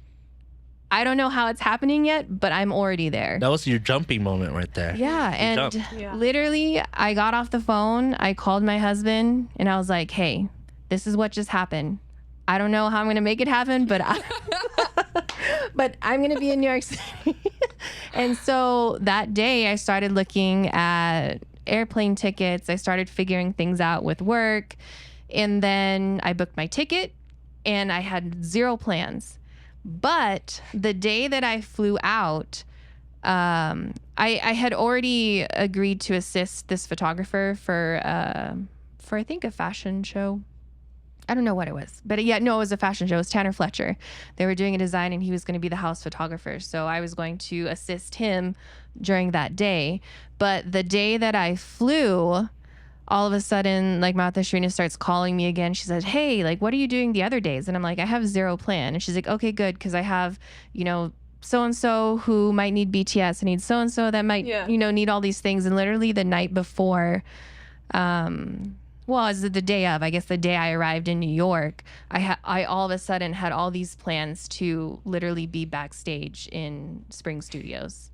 I don't know how it's happening yet, but I'm already there. that was your jumping moment right there. Yeah, and Yeah. literally, I got off the phone, I called my husband, and I was like, hey, this is what just happened. I don't know how I'm going to make it happen, but but I'm going to be in New York City. And so that day I started looking at airplane tickets. I started figuring things out with work. And then I booked my ticket and I had zero plans. But the day that I flew out, I had already agreed to assist this photographer for I think a fashion show. I don't know what it was, but yeah, no, it was a fashion show. It was Tanner Fletcher. They were doing a design and he was going to be the house photographer. So I was going to assist him during that day. But the day that I flew, all of a sudden, like Martha Sharina starts calling me again. She said, hey, like, what are you doing the other days? And I'm like, I have zero plan. And she's like, okay, good. Because I have, so-and-so who might need BTS. I need so-and-so that might, need all these things. And literally the night before, well, it was the day of, I guess the day I arrived in New York, I all of a sudden had all these plans to literally be backstage in Spring Studios,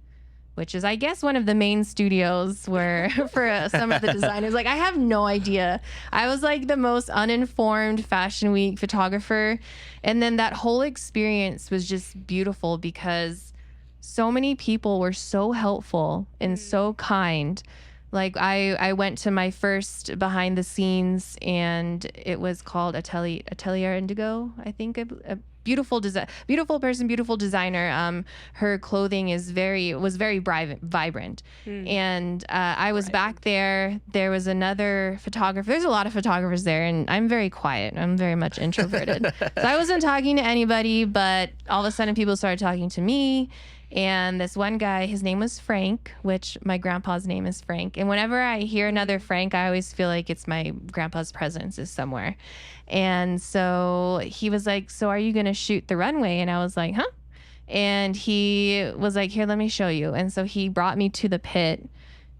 which is, I guess, one of the main studios where for some of the designers. Like, I have no idea. I was like the most uninformed Fashion Week photographer. And then that whole experience was just beautiful because so many people were so helpful and so kind. Like I went to my first behind the scenes and it was called Atelier Indigo, I think. A beautiful person, beautiful designer. Her clothing was very vibrant. And I was back there. There was another photographer. There's a lot of photographers there and I'm very quiet. I'm very much introverted. So I wasn't talking to anybody, but all of a sudden people started talking to me. And this one guy, his name was Frank, which my grandpa's name is Frank. And whenever I hear another Frank, I always feel like it's my grandpa's presence is somewhere. And so he was like, so are you going to shoot the runway? And I was like, huh? And he was like, here, let me show you. And so he brought me to the pit,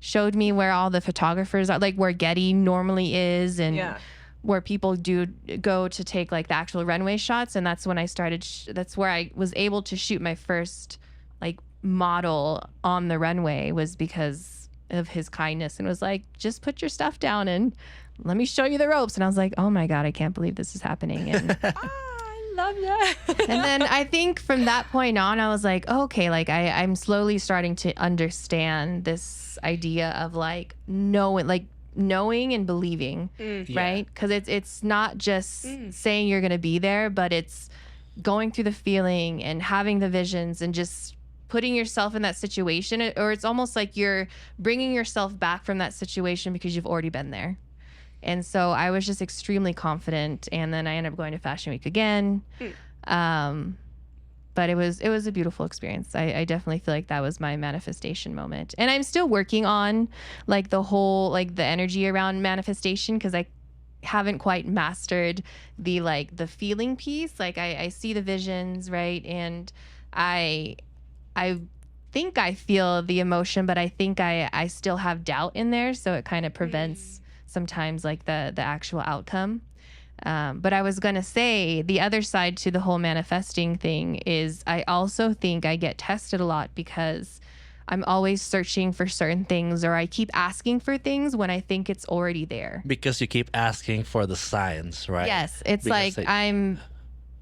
showed me where all the photographers are, like where Getty normally is and where people do go to take like the actual runway shots. And that's when I started, that's where I was able to shoot my first like model on the runway, was because of his kindness, and was like, just put your stuff down and let me show you the ropes. And I was like, oh my God, I can't believe this is happening. And I love that. And then I think from that point on, I was like, oh, okay, like I'm slowly starting to understand this idea of like knowing and believing, right? Because it's not just saying you're going to be there, but it's going through the feeling and having the visions and just putting yourself in that situation. Or it's almost like you're bringing yourself back from that situation because you've already been there. And so I was just extremely confident. And then I ended up going to Fashion Week again. But it was a beautiful experience. I definitely feel like that was my manifestation moment. And I'm still working on like the whole, like the energy around manifestation, because I haven't quite mastered the feeling piece. Like I see the visions, right? And I think I feel the emotion, but I think I still have doubt in there. So it kind of prevents sometimes like the actual outcome. But I was going to say the other side to the whole manifesting thing is I also think I get tested a lot because I'm always searching for certain things, or I keep asking for things when I think it's already there. Because you keep asking for the signs, right? Yes. It's because like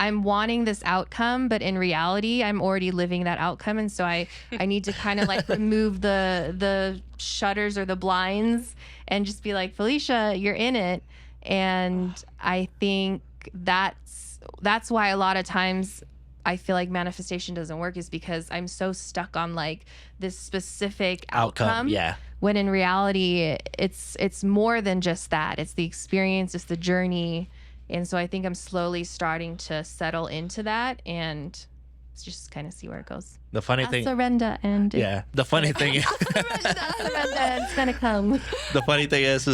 I'm wanting this outcome, but in reality, I'm already living that outcome. And so I need to kind of like remove the shutters or the blinds and just be like, Felicia, you're in it. And I think that's why a lot of times I feel like manifestation doesn't work, is because I'm so stuck on like this specific outcome. Yeah. When in reality, it's more than just that. It's the experience, it's the journey. And so I think I'm slowly starting to settle into that and just kind of see where it goes. The funny thing, surrender, and the funny thing is, surrender, it's gonna come. The funny thing is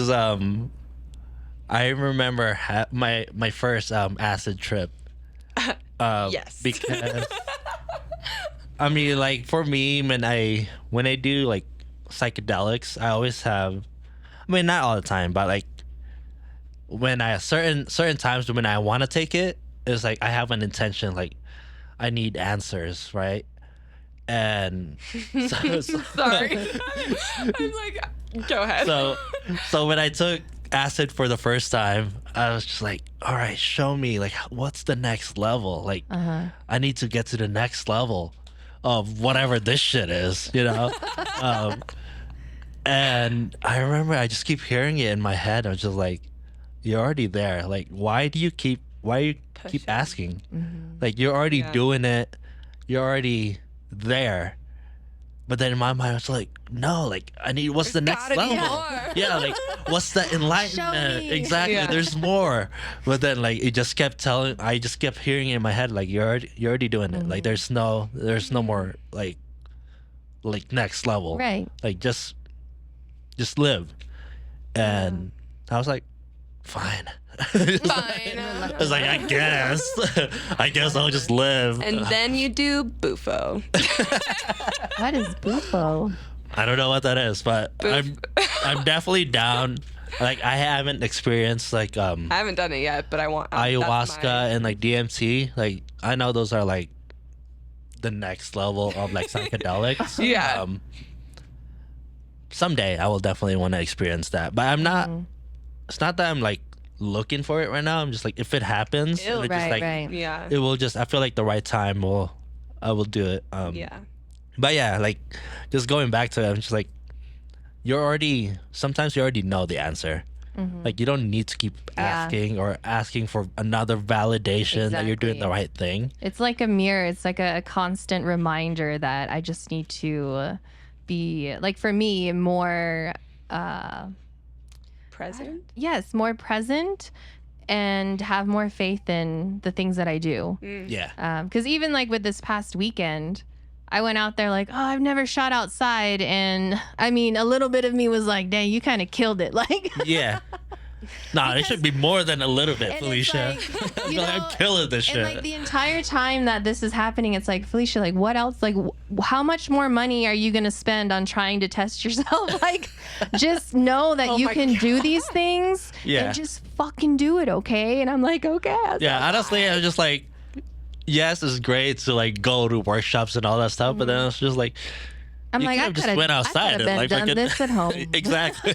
I remember my first acid trip. Yes. Because I mean, like for me, when I do like psychedelics, I always have, I mean, not all the time, but like when I certain times when I want to take it, it's like I have an intention, like I need answers, right? And so sorry, I'm like, go ahead. So when I took acid for the first time, I was just like, all right, show me, like, what's the next level? Like, I need to get to the next level of whatever this shit is, you know? And I remember I just keep hearing it in my head. I was just like, you're already there. Like, why do you keep Pushing. asking? Like, you're already doing it. You're already there. But then in my mind, I was like, no, like, I need, what's the next gotta be level? more. Yeah, like, what's the enlightenment? me. Exactly, Yeah. there's more. But then, like, I just kept hearing it in my head, like, you're already doing it. Like, there's no more, like next level. Right. Like, just live. And I was like, fine. Fine. I was like, I guess I'll just live. And then you do bufo. What is bufo? I don't know what that is, but I'm definitely down. Like, I haven't experienced like I haven't done it yet, but I want ayahuasca and like DMT. Like, I know those are like the next level of like psychedelics. Yeah. Someday I will definitely want to experience that, but I'm not. It's not that I'm like looking for it right now. I'm just like, if it happens, Ew. it just, Right, like, right. Yeah. it will just. I feel like the right time I will do it. Yeah. But yeah, like, just going back to it, I'm just like, sometimes you already know the answer. Like, you don't need to keep asking for another validation that you're doing Exactly. the right thing. It's like a mirror. It's like a constant reminder that I just need to be, like, for me, more, Present. yes, more present and have more faith in the things that I do. Yeah. Because even like with this past weekend, I went out there like, oh, I've never shot outside. And I mean, a little bit of me was like, dang, you kind of killed it. Like, Yeah. Nah, it should be more than a little bit, and Felicia. it's like, you I'm know, killing this and shit. like the entire time that this is happening, it's like, Felicia, like, what else? Like, how much more money are you going to spend on trying to test yourself? Like, just know that Oh you my can do these things Yeah. and just fucking do it, okay? And I'm like, okay. Yeah, honestly, I was just like, yes, it's great to like go to workshops and all that stuff, but then it's just like, I'm you like, could I have just could went outside have and like done fucking this at home. Exactly.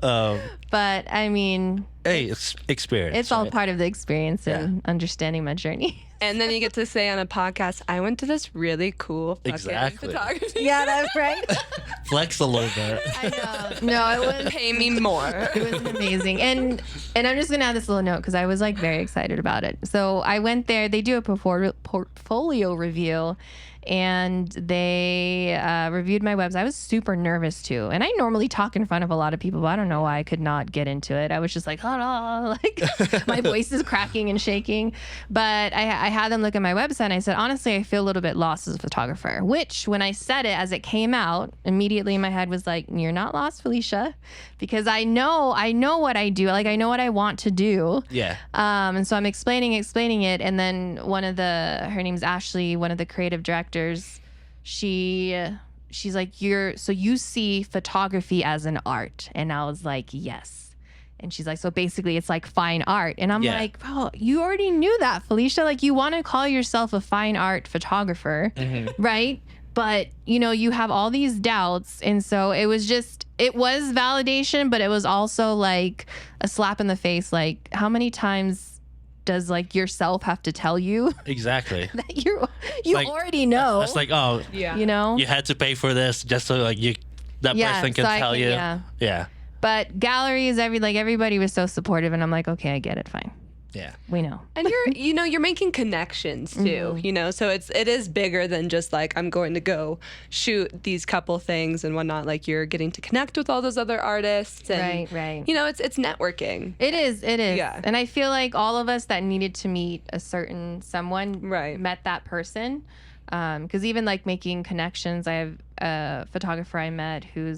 But I mean, Hey, it's experience. it's all right? part of the experience and understanding my journey. And then you get to say on a podcast, I went to this really cool fucking Exactly. photography. Yeah, that's right. Flex a little bit. I know. No, it was. Pay me more. It was amazing. And I'm just gonna add this little note because I was like very excited about it. So I went there. They do a portfolio review, and they reviewed my webs. I was super nervous too, and I normally talk in front of a lot of people, but I don't know why I could not get into it. I was just like, oh, like my voice is cracking and shaking. But I had them look at my website, and I said, honestly, I feel a little bit lost as a photographer. Which, when I said it as it came out, immediately in my head was like, you're not lost, Felicia, because I know what I do. Like, I know what I want to do. Yeah. And so I'm explaining it, and then her name's Ashley, one of the creative directors. She's like, so you see photography as an art? And I was like, yes. And she's like, so basically it's like fine art. And I'm Yeah. like, bro, you already knew that, Felicia. Like, you want to call yourself a fine art photographer, right? But, you know, you have all these doubts. And so it was validation, but it was also like a slap in the face. Like, how many times does like yourself have to tell you Exactly. that you like- already know? It's like, oh, Yeah. You know? you had to pay for this just so like that Yeah, person can so I tell can- you. yeah. Yeah. But galleries, everybody was so supportive, and I'm like, okay, I get it, fine. Yeah. We know. And you're making connections too, so it is bigger than just like, I'm going to go shoot these couple things and whatnot. Like, you're getting to connect with all those other artists and Right. it's networking. It is. Yeah. And I feel like all of us that needed to meet a certain someone Right. met that person. Because even like making connections, I have a photographer I met who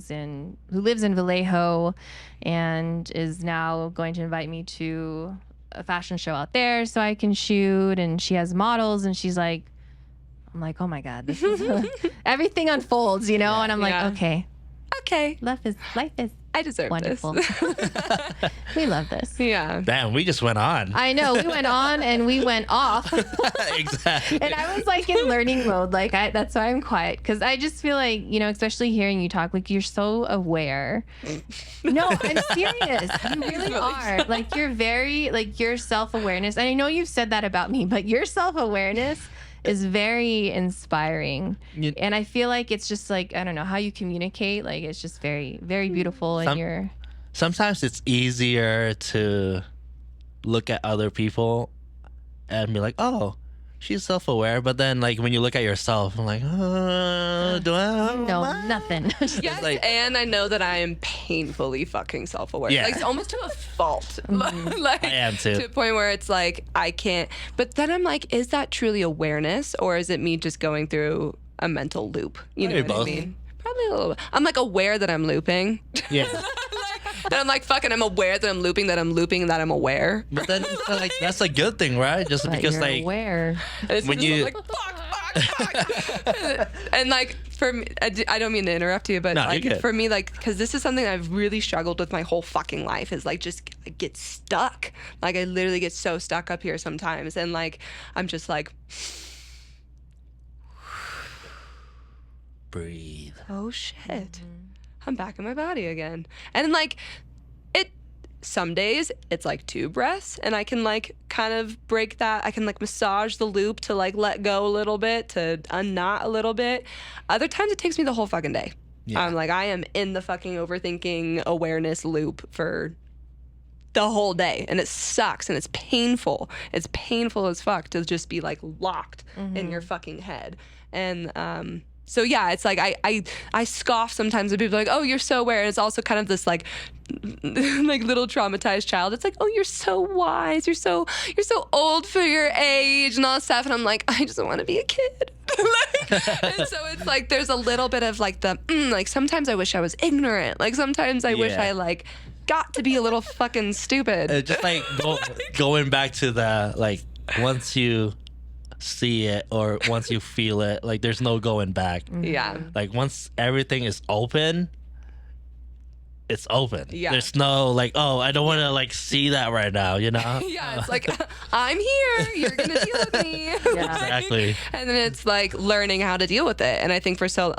lives in Vallejo and is now going to invite me to a fashion show out there so I can shoot. And she has models, and I'm like, oh my God, this is everything unfolds, And I'm like, Yeah. okay, Okay. life is I deserve Wonderful. this. We love this. Yeah. Damn, we just went on. I know. We went on and we went off. Exactly. And I was like in learning mode. Like that's why I'm quiet. Because I just feel like, especially hearing you talk, like you're so aware. No, I'm serious. You really are. Like you're very, like your self-awareness. And I know you've said that about me, but your self-awareness is very inspiring. And I feel like it's just like, I don't know, how you communicate. Like it's just very, very beautiful. And sometimes it's easier to look at other people and be like, oh, she's self-aware. But then like when you look at yourself, I'm like, do I? No, nothing. Yes, like- and I know that I am painfully fucking self-aware. Yeah. Like almost to a fault. Like I am too. to a point where it's like I can't. But then I'm like, is that truly awareness, or is it me just going through a mental loop? You know Maybe what both. I mean? Probably a little bit. I'm like aware that I'm looping. Yeah. And I'm like, fucking, I'm aware that I'm looping, that I'm aware. But then it's like that's a good thing, right? Just But because you're like aware. And it's When just you- like, fuck. And like for me, I don't mean to interrupt you, but No, you're like good. for me, like, because this is something I've really struggled with my whole fucking life is like just I get stuck. Like I literally get so stuck up here sometimes, and like I'm just like, breathe. oh shit, I'm back in my body again. And like it some days it's like 2 breaths and I can like kind of break that. I can like massage the loop to like let go a little bit, to unknot a little bit. Other times it takes me the whole fucking day. Yeah. I'm like I am in the fucking overthinking awareness loop for the whole day, and it sucks and it's painful. It's painful as fuck to just be like locked in your fucking head. And so yeah, it's like I scoff sometimes when people are like, oh, you're so aware. And it's also kind of this like like little traumatized child. It's like, oh, you're so wise. You're so old for your age and all that stuff. And I'm like, I just want to be a kid. And so it's like there's a little bit of like the like sometimes I wish I was ignorant. Like sometimes I wish Yeah. I like got to be a little fucking stupid. Just like going back to the like once you see it or once you feel it, like there's no going back. Yeah. Like once everything is open, it's open. Yeah. There's no like, oh, I don't want to like see that right now, you know? Yeah, it's like I'm here. You're gonna deal with me. Yeah. Exactly. And then it's like learning how to deal with it. And I think for so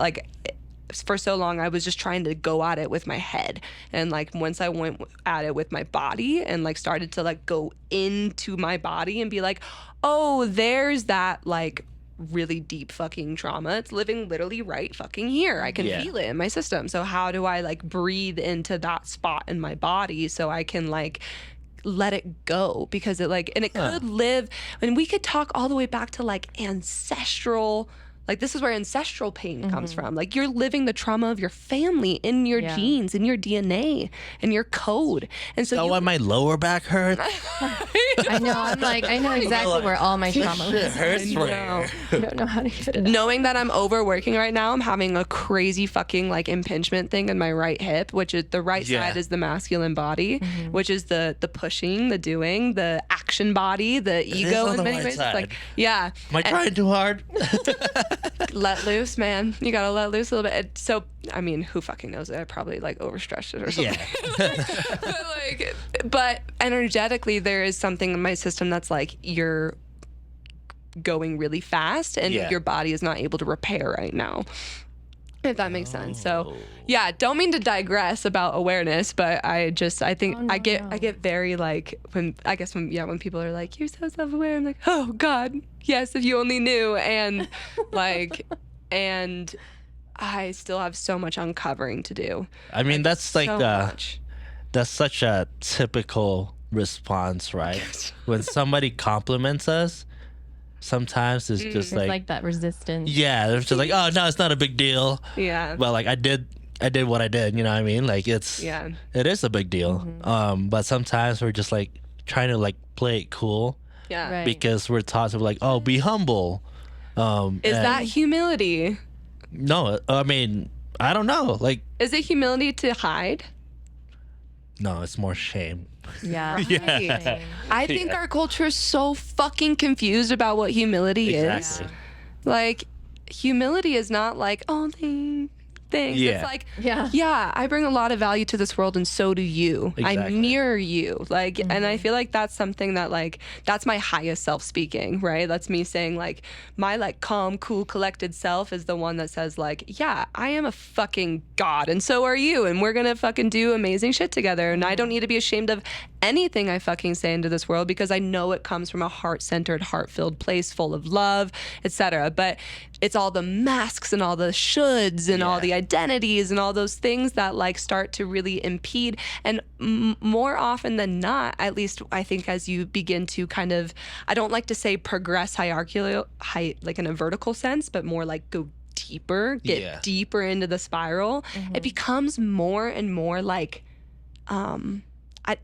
long I was just trying to go at it with my head. And like once I went at it with my body and like started to like go into my body and be like, oh, there's that like really deep fucking trauma. It's living literally right fucking here. I can Yeah. feel it in my system. So how do I like breathe into that spot in my body so I can like let it go? Because it like, and it could live, and we could talk all the way back to like ancestral, like this is where ancestral pain comes from. Like you're living the trauma of your family in your Yeah. genes, in your DNA, and your code. And so Oh, you, why my lower back hurts? I know. I'm like, I know exactly where all my trauma Shit is. hurts for know. I don't know how to get it out. knowing that I'm overworking right now, I'm having a crazy fucking like impingement thing in my right hip, which is the right Yeah. side is the masculine body, which is the pushing, the doing, the action body, the ego on in the many right ways. It's like, side. yeah, Am I trying too hard? let loose, man. You gotta let loose a little bit. So, I mean, who fucking knows it? I probably like overstretched it or something. Yeah. but energetically, there is something in my system that's like you're going really fast and Yeah. your body is not able to repair right now. If that makes sense. So yeah, don't mean to digress about awareness, but I think Oh, no, I get very like when people are like, you're so self-aware, I'm like, oh God, yes, if you only knew. And like and I still have so much uncovering to do. I mean, that's like So much. that's such a typical response, right? When somebody compliments us, sometimes it's just It's like, like that resistance. yeah, they're just like, oh no, it's not a big deal. Yeah. Well, like I did what I did, you know what I mean? Like it is a big deal. But sometimes we're just like trying to like play it cool Yeah. Right. because we're taught to be like, oh, be humble. Is and- that humility? no? I mean, I don't know. Like, Is it humility to hide? no, it's more shame. Yeah. Yeah. I think our culture is so fucking confused about what humility is. Exactly. Like, humility is not like, oh, things. Yeah. It's like, Yeah. yeah, I bring a lot of value to this world and so do you. I Exactly. mirror you. Like, and I feel like that's something that like, that's my highest self speaking, right? That's me saying like, my like calm, cool, collected self is the one that says like, yeah, I am a fucking god and so are you. And we're going to fucking do amazing shit together. And I don't need to be ashamed of anything I fucking say into this world because I know it comes from a heart-centered, heart-filled place full of love, etc. But it's all the masks and all the shoulds and all the identities and all those things that like start to really impede. And more often than not, at least I think as you begin to kind of, I don't like to say progress hierarchical, like in a vertical sense, but more like go deeper, get deeper into the spiral, it becomes more and more like,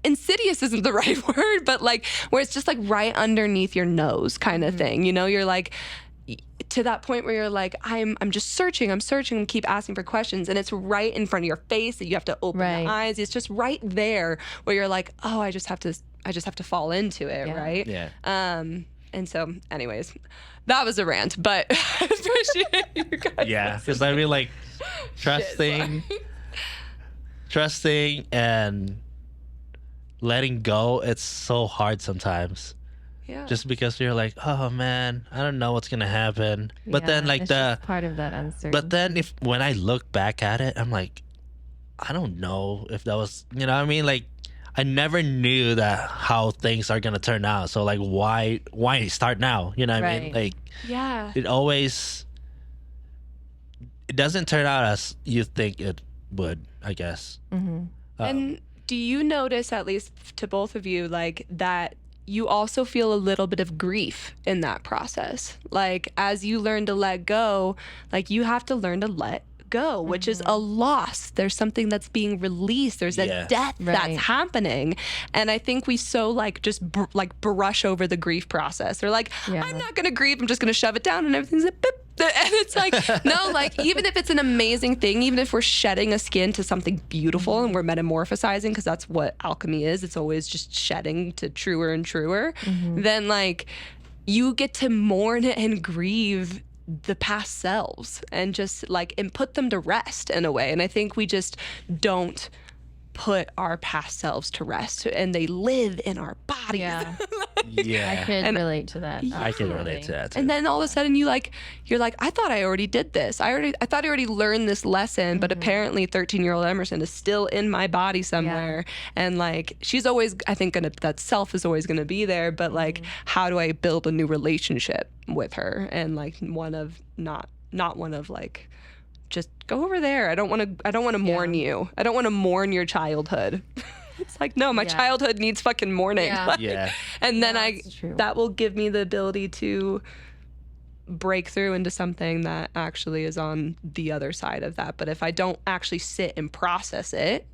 insidious isn't the right word, but like where it's just like right underneath your nose kind of thing. You know, you're like to that point where you're like, I'm just searching, I'm keep asking for questions. And it's right in front of your face that you have to open the eyes. It's just right there where you're like, oh, I just have to fall into it. Right. Yeah. And so anyways, that was a rant, but I appreciate you guys. Yeah. Because I mean like trusting and letting go, it's so hard sometimes. Yeah. Just because you're like, oh man, I don't know what's gonna happen. But then like it's just part of that uncertainty. but then when I look back at it, I'm like, I don't know if that was, you know what I mean? Like I never knew that how things are gonna turn out. So like why start now? You know what I mean? Like yeah. it doesn't turn out as you think it would, I guess. And do you notice, at least to both of you, like that you also feel a little bit of grief in that process? Like as you learn to let go, like you have to learn to let go, which is a loss. There's something that's being released. There's a death that's happening. And I think we so like just brush over the grief process. Or like, I'm not going to grieve. I'm just going to shove it down and everything's like, boop. And it's like, no, like even if it's an amazing thing, even if we're shedding a skin to something beautiful and we're metamorphosizing, because that's what alchemy is, it's always just shedding to truer and truer, then like you get to mourn and grieve the past selves and just like and put them to rest in a way. And I think we just don't put our past selves to rest, and they live in our bodies. I could relate to that. I can relate to that too. And then all of a sudden you're like, I thought I already did this. I thought I already learned this lesson, but apparently 13-year-old Emerson is still in my body somewhere. And like, she's always, I think that self is always gonna be there, but like, how do I build a new relationship with her? And like one of not one of like, just go over there. I don't want to mourn you. I don't want to mourn your childhood. It's like, no, my childhood needs fucking mourning. Like, and then that will give me the ability to break through into something that actually is on the other side of that. But if I don't actually sit and process it,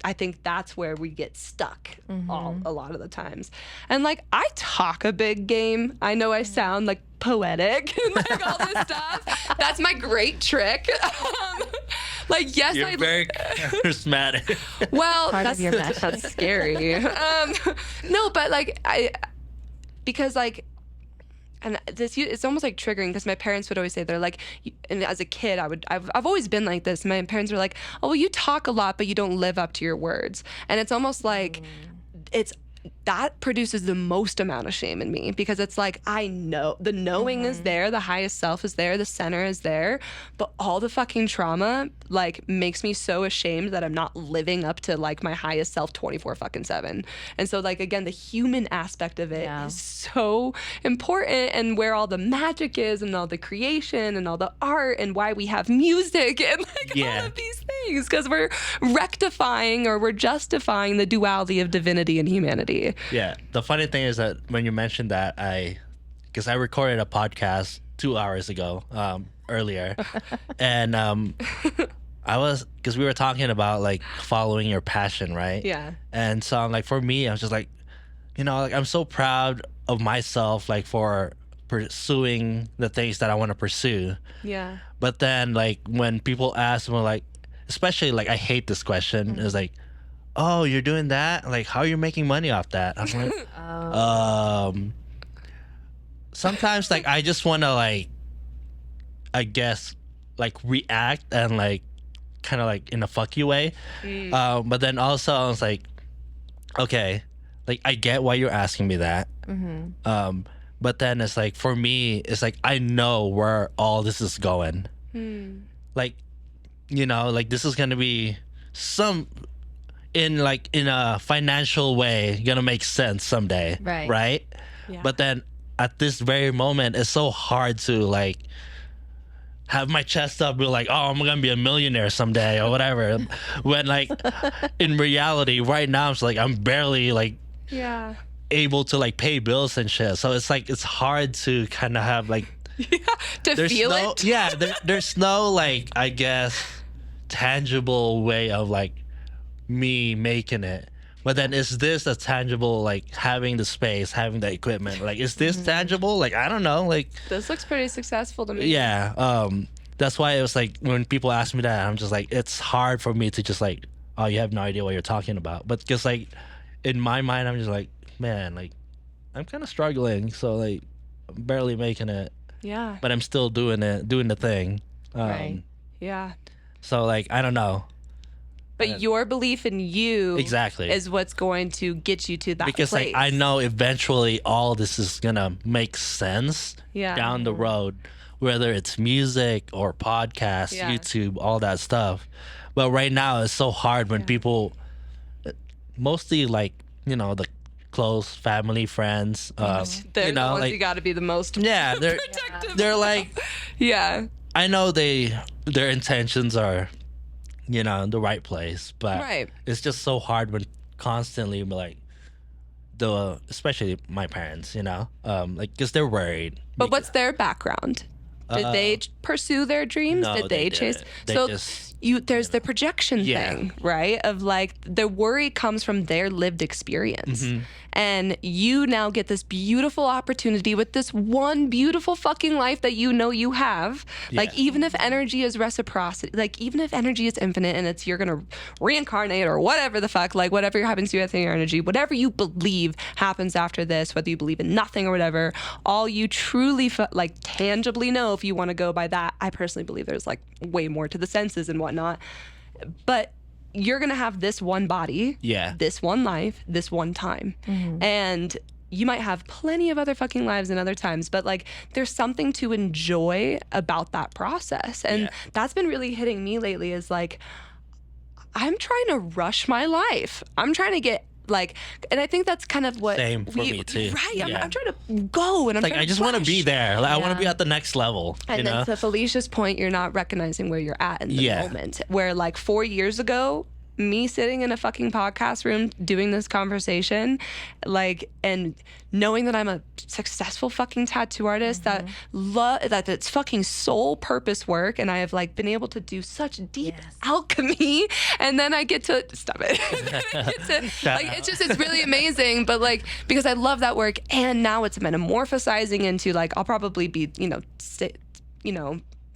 I think that's where we get stuck a lot of the times. And like, I talk a big game. I know I sound like poetic and like all this stuff. That's my great trick. Like, yes, you're very charismatic. Well, that's scary. No, but like because like, and it's almost like triggering because my parents would always say, they're like, and as a kid, I've always been like this. My parents were like, oh, well, you talk a lot, but you don't live up to your words. And it's almost like that produces the most amount of shame in me, because it's like, I know the knowing is there, the highest self is there, the center is there, but all the fucking trauma like makes me so ashamed that I'm not living up to like my highest self 24/7. And so like, again, the human aspect of it is so important, and where all the magic is and all the creation and all the art and why we have music and like all of these things, because we're rectifying or we're justifying the duality of divinity and humanity. Yeah, the funny thing is that when you mentioned that, because I recorded a podcast 2 hours ago, earlier, and because we were talking about like following your passion, right? Yeah. And so like for me, I was just like, you know, like I'm so proud of myself, like for pursuing the things that I want to pursue. Yeah. But then like when people ask me, like, especially like I hate this question, it's like, oh, you're doing that? Like, how are you making money off that? I'm like, sometimes like I just want to like, I guess, like react and like kind of like in a fuck you way. But then also I was like, okay, like I get why you're asking me that. But then it's like, for me, it's like I know where all this is going. Like, you know, like this is gonna be in a financial way gonna make sense someday, right? Yeah. But then at this very moment, it's so hard to like have my chest up, be like, oh, I'm gonna be a millionaire someday or whatever. When like in reality, right now, it's like I'm barely like able to like pay bills and shit. So it's like it's hard to kind of have like to feel it. Yeah, there's no like, I guess, tangible way of like me making it. But then is this a tangible, like having the space, having the equipment? Like, is this tangible? Like, I don't know. Like, This looks pretty successful to me. yeah. That's why it was like when people ask me that, I'm just like, it's hard for me to just like, oh, you have no idea what you're talking about. But just like in my mind, I'm just like, man, like I'm kind of struggling. So like I'm barely making it. Yeah. But I'm still doing the thing. Right. Yeah. So like, I don't know. But your belief in you Exactly. is what's going to get you to that Because place. like I know eventually all this is gonna make sense down the road, whether it's music or podcasts, YouTube, all that stuff. But right now it's so hard when people, mostly like, you know, the close family, friends, They're you know, the ones like, you got to be the most yeah, protective. they're like, Yeah. I know their intentions are, you know, in the right place, but it's just so hard when constantly like especially my parents, you know, like because they're worried. But what's their background? Did they pursue their dreams? No, Did they chase? There's the projection thing, right? Of like the worry comes from their lived experience. And you now get this beautiful opportunity with this one beautiful fucking life that you know you have. Like, even if energy is reciprocity, like even if energy is infinite and you're gonna reincarnate or whatever the fuck, like whatever happens to you with your energy, whatever you believe happens after this, whether you believe in nothing or whatever, all you truly like tangibly know, if you want to go by that. I personally believe there's like way more to the senses and whatnot, but you're gonna have this one body, this one life, this one time, and you might have plenty of other fucking lives and other times, but like there's something to enjoy about that process. And that's been really hitting me lately, is like I'm trying to rush my life. I'm trying to get like, and I think that's kind of what same for me too. Right. I'm trying to go, and I'm like, trying I just want to be there. Like, I want to be at the next level. And you then know? to Felicia's point, you're not recognizing where you're at in the moment. Where like 4 years ago, me sitting in a fucking podcast room doing this conversation, like, and knowing that I'm a successful fucking tattoo artist that it's fucking soul purpose work, and I have like been able to do such deep alchemy, and then I get to stop it. It's really amazing, but like, because I love that work, and now it's metamorphosizing into like, I'll probably be,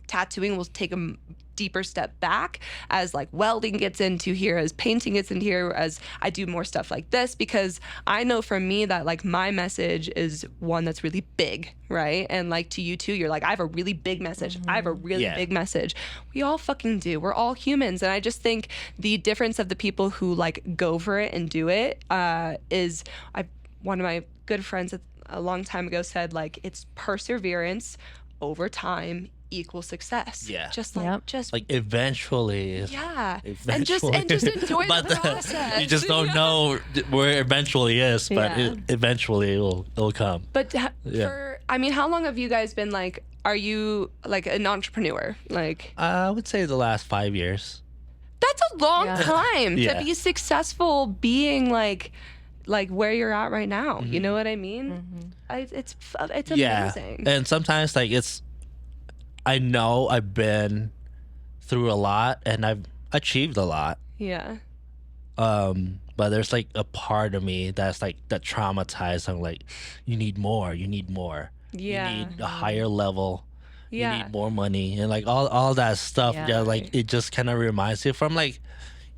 tattooing will take a deeper step back as like welding gets into here, as painting gets into here, as I do more stuff like this, because I know for me that like my message is one that's really big, right? And like to you too, you're like, I have a really big message. I have a really big message. We all fucking do. We're all humans. And I just think the difference of the people who like go for it and do it is one of my good friends a long time ago said, like, it's perseverance over time equal success. Just like eventually. And just enjoy the process. You just don't know where eventually is, but eventually it'll come. But how long have you guys been like, are you like an entrepreneur? Like, I would say the last 5 years. That's a long time to be successful being like where you're at right now. You know what I mean? It's amazing. And sometimes like I know I've been through a lot and I've achieved a lot. But there's like a part of me that's like that traumatized. I'm like, you need more. You need a higher level. You need more money and like all that stuff. Like it just kind of reminds you from like,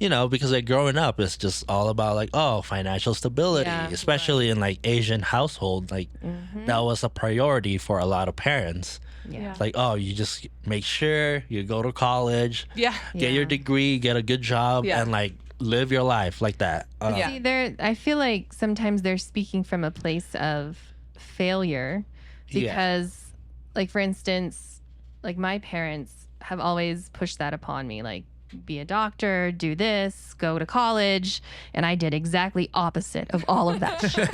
you know, because like growing up, it's just all about like, oh, financial stability, Yeah. especially in like Asian household. Like that was a priority for a lot of parents. Yeah. It's like, oh, you just make sure you go to college, Yeah. get your Yeah. degree, get a good job, Yeah. and like live your life like that. Yeah. See, I feel like sometimes they're speaking from a place of failure Yeah. because, like, for instance, like my parents have always pushed that upon me, like, be a doctor, do this, go to college. And I did exactly opposite of all of that shit.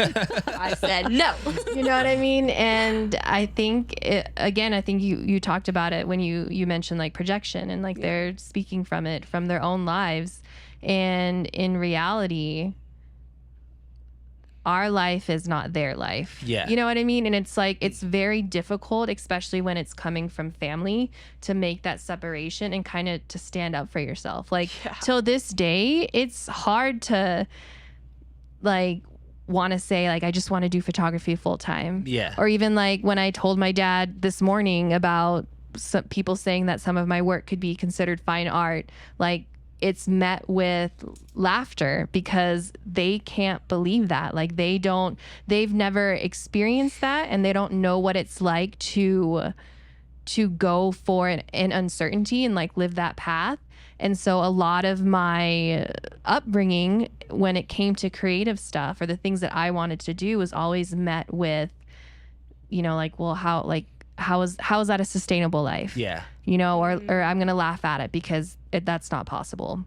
I said no. You know what I mean? And I think, I think you talked about it when you mentioned like projection and like they're speaking from it, from their own lives. And in reality, our life is not their life. Yeah. You know what I mean? And it's like, it's very difficult, especially when it's coming from family, to make that separation and kind of to stand up for yourself. Like, till this day, it's hard to like want to say like, I just want to do photography full time. Yeah. Or even like when I told my dad this morning about some people saying that some of my work could be considered fine art, like, it's met with laughter because they can't believe that. Like they've never experienced that and they don't know what it's like to go for an uncertainty and like live that path. And so a lot of my upbringing when it came to creative stuff or the things that I wanted to do was always met with, you know, like, well, how is that a sustainable life? Yeah. You know, or I'm going to laugh at it because that's not possible.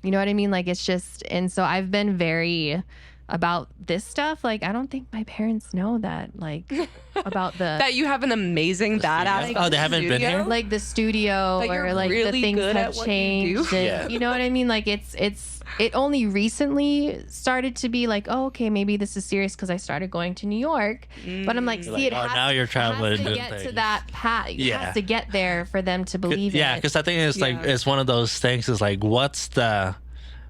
You know what I mean? Like, it's just, and so I've been very about this stuff. Like, I don't think my parents know that, like, about the, That you have an amazing badass. Oh, they haven't been here? like the studio That you're or like really the things good have at what you changed. do. And, Yeah. You know what I mean? Like, it only recently started to be like, oh, okay, maybe this is serious because I started going to New York. But I'm like, see, Like, it oh, has, now you're traveling it has and to doing get to things. that path. It Yeah. has to get there for them to believe Yeah, it. because I think it's like Yeah. it's one of those things. Is like, what's the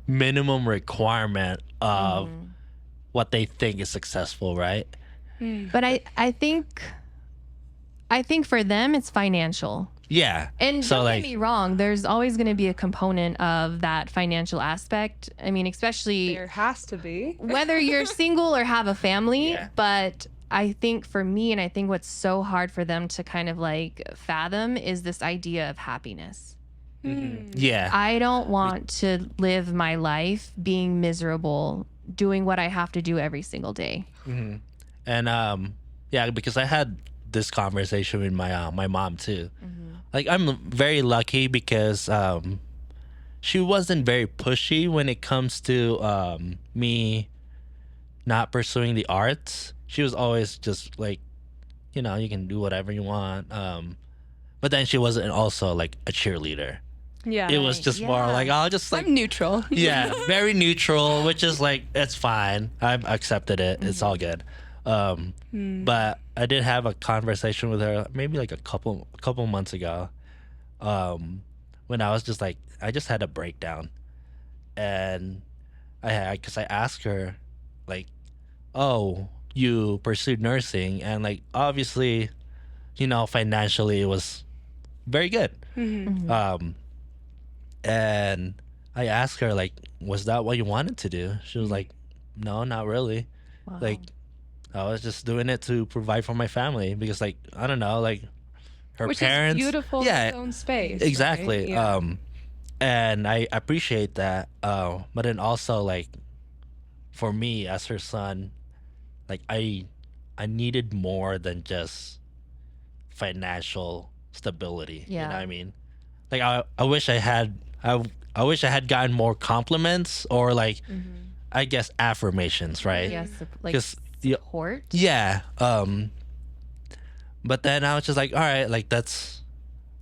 minimum requirement of what they think is successful, right? But I think for them it's financial. Yeah. And so don't like, get me wrong, there's always going to be a component of that financial aspect. I mean, especially There has to be. whether you're single or have a family. Yeah. But I think for me, and I think what's so hard for them to kind of like fathom is this idea of happiness. yeah, I don't want to live my life being miserable, doing what I have to do every single day. and yeah, because I had this conversation with my mom too. Like, I'm very lucky because she wasn't very pushy when it comes to me not pursuing the arts. She was always just like, you know, you can do whatever you want. But then she wasn't also like a cheerleader. Yeah. It was just more Yeah. like, I'll just like, I'm neutral. yeah, very neutral, which is like, it's fine. I've accepted it. It's all good. But I did have a conversation with her maybe like a couple months ago, when I was just like, I just had a breakdown, and because I asked her like, oh, you pursued nursing, and like obviously, you know, financially it was very good. And I asked her like, was that what you wanted to do? She was like, no, not really. Wow. Like, I was just doing it to provide for my family because, like, I don't know, like, her Which parents. is beautiful in Yeah, its own space. exactly. Right? Yeah. And I appreciate that. But then also, like, for me as her son, like, I needed more than just financial stability. You Yeah. know what I mean? Like, I wish I had gotten more compliments or like, I guess affirmations, right? Yes, like 'Cause you- support. Yeah. But then I was just like, all right, like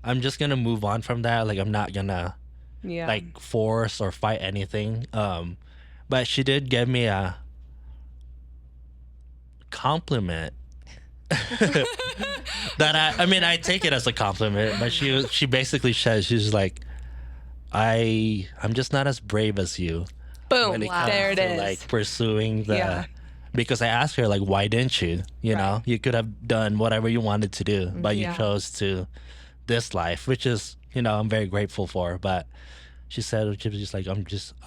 I'm just gonna move on from that. Like, I'm not gonna Yeah. like force or fight anything. But she did give me a compliment. That I mean, I take it as a compliment, but she basically said, she's like, I'm just not as brave as you Boom. when it comes There it to is. like pursuing the. Yeah. Because I asked her like, why didn't you? You know, you could have done whatever you wanted to do, but you Yeah. chose to this life, which is, you know, I'm very grateful for. But she said she was just like,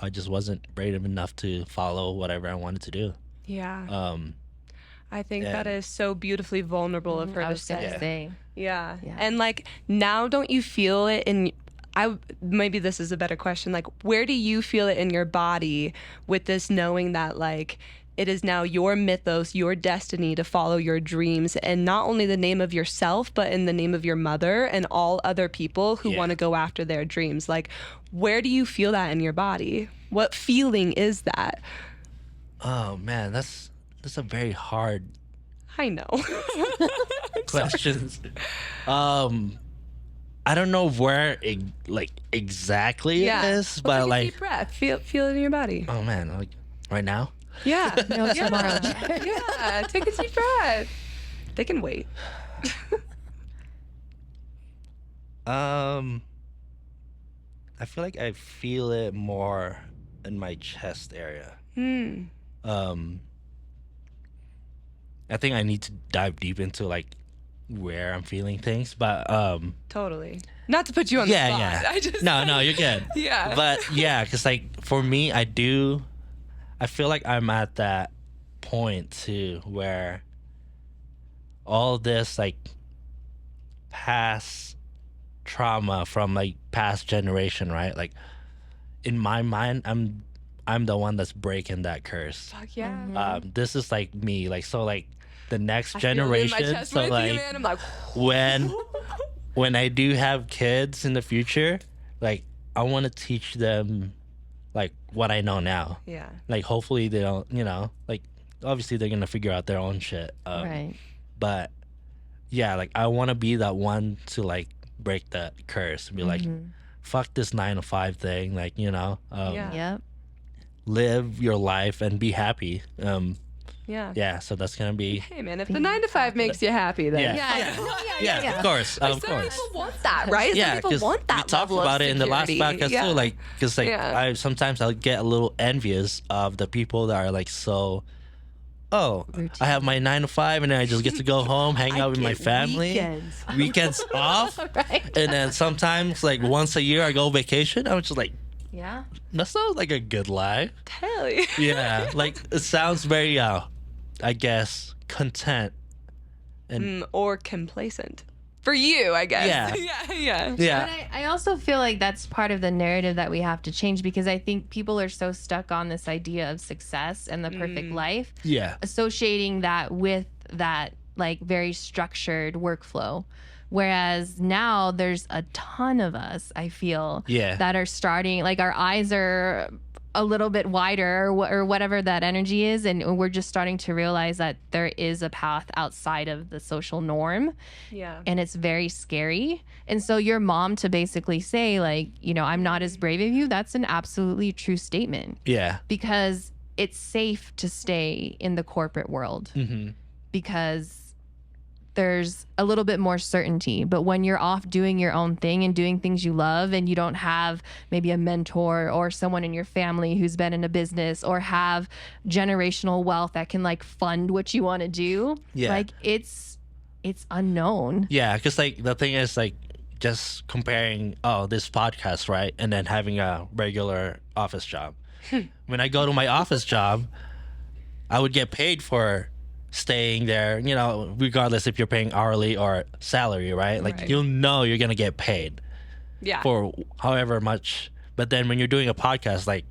I just wasn't brave enough to follow whatever I wanted to do. Yeah. I think and- that is so beautifully vulnerable of her I to was gonna say. say. Yeah. Yeah. And like now, don't you feel it in? Maybe this is a better question. Like, where do you feel it in your body with this knowing that like it is now your mythos, your destiny to follow your dreams, and not only the name of yourself, but in the name of your mother and all other people who Yeah. want to go after their dreams? Like, where do you feel that in your body? What feeling is that? Oh man, that's a very hard I know. question. I don't know where it, like exactly it is, Well, but take a like, deep breath. Feel it in your body. oh man, like right now. Yeah. No, tomorrow. Yeah. Take a deep breath. They can wait. I feel like I feel it more in my chest area. I think I need to dive deep into like where I'm feeling things, but Totally. Not to put you on yeah, the spot. yeah. I just No, you're good. Yeah. But yeah, because like for me, I feel like I'm at that point too where all this like past trauma from like past generation, right? Like in my mind, I'm the one that's breaking that curse. Fuck yeah. Mm-hmm. This is like me, like so like the next I feel it in my generation. chest So with like you, man. I'm like, when I do have kids in the future, like I want to teach them like what I know now. yeah. Like hopefully they don't, like obviously they're gonna figure out their own shit. Right. But yeah, like I want to be that one to like break that curse and be like, fuck this 9 to 5 thing. Like Yeah. Yep. live your life and be happy. Yeah. Yeah, so that's gonna be. Hey man, if the 9 to 5 makes you happy, then Yeah, of course, of Some course. people want that, right? Yeah, Some people because want that we talked level of about it in the last security. podcast Yeah. too. Like, because like Yeah. I'll get a little envious of the people that are like so. Oh, Routine. I have my 9 to 5, and then I just get to go home, hang out with my get family. Weekends off, Right. and then sometimes like once a year I go vacation. I'm just like, Yeah. that sounds like a good life. Hell yeah. Yeah, like it sounds very, I guess, content. And Or complacent. For you, I guess. Yeah. yeah. yeah, But I also feel like that's part of the narrative that we have to change because I think people are so stuck on this idea of success and the perfect life, yeah, associating that with that like very structured workflow. Whereas now there's a ton of us, I feel, Yeah. that are starting, like our eyes are a little bit wider or whatever that energy is. And we're just starting to realize that there is a path outside of the social norm. Yeah. And it's very scary. And so your mom to basically say like, I'm not as brave as you, that's an absolutely true statement yeah. because it's safe to stay in the corporate world Mm-hmm. because there's a little bit more certainty. But when you're off doing your own thing and doing things you love and you don't have maybe a mentor or someone in your family who's been in a business or have generational wealth that can like fund what you want to do, Yeah. like it's unknown. Yeah, because like the thing is like just comparing this podcast, right, and then having a regular office job. When I go to my office job, I would get paid for staying there, regardless if you're paying hourly or salary, right? Like Right. you're gonna get paid Yeah. for however much. But then when you're doing a podcast, like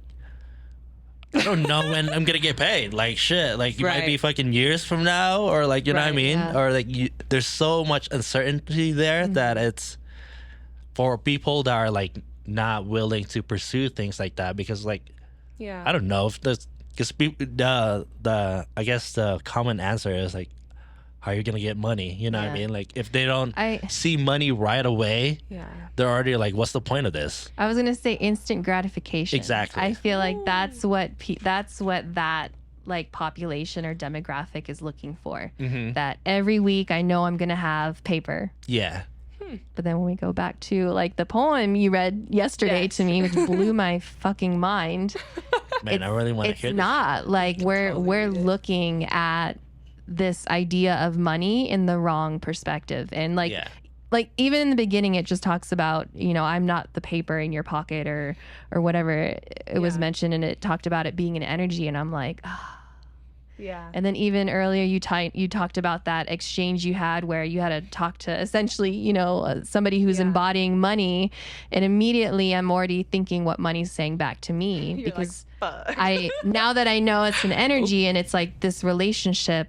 I don't know when I'm gonna get paid. Like shit, like it might be Right. fucking years from now, or like you know what I Right, mean, yeah. or like there's so much uncertainty there that it's for people that are like not willing to pursue things like that because like Yeah. I don't know if there's because the I guess the common answer is like how are you gonna get money? You know what I Yeah. mean? Like if they don't I see money right away, Yeah. they're already like, what's the point of this? was gonna say instant gratification. Exactly. I feel like that's what that like population or demographic is looking for. Mm-hmm. That every week I know I'm gonna have paper. Yeah. But then when we go back to like the poem you read yesterday Yes. to me, which blew my fucking mind. Man, I really want to It's hear not like we're looking at this idea of money in the wrong perspective. And like Yeah. like even in the beginning, it just talks about, I'm not the paper in your pocket or whatever it was mentioned. And it talked about it being an energy. And I'm like, Yeah. And then even earlier, you talked about that exchange you had where you had to talk to essentially, somebody who's embodying money, and immediately I'm already thinking what money's saying back to me. You're because like, fuck. now that I know it's an energy and it's like this relationship,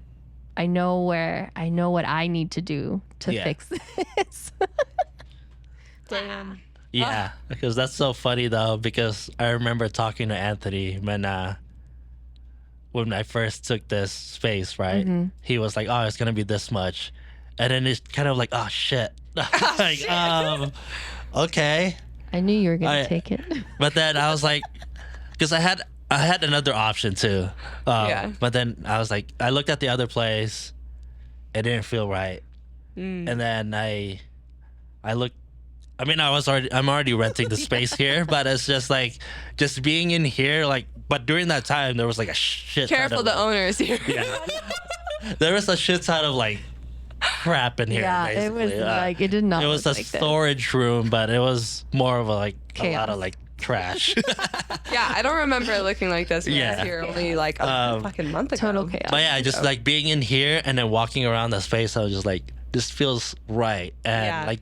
I know what I need to do to fix this. Damn. Yeah, because that's so funny though. Because I remember talking to Anthony when I first took this space, right? He was like, "Oh, it's gonna be this much," and then it's kind of like, "Oh shit!" Like, okay. I knew you were gonna take it. But then I was like, because I had another option too. But then I was like, I looked at the other place, it didn't feel right, and then I looked. I mean, I'm already renting the space here, but it's just like, just being in here, like, but during that time, there was like a shit ton Careful, of, the owners here. Yeah. There was a shit ton of like crap in here. Yeah, basically. it was like, it did not. It was a like storage room, but it was more of a lot Chaos. of like trash. Yeah, I don't remember it looking like this when I was Yeah. here only like a fucking month ago. Total chaos. But yeah, just like being in here and then walking around the space, I was just like, this feels right. And like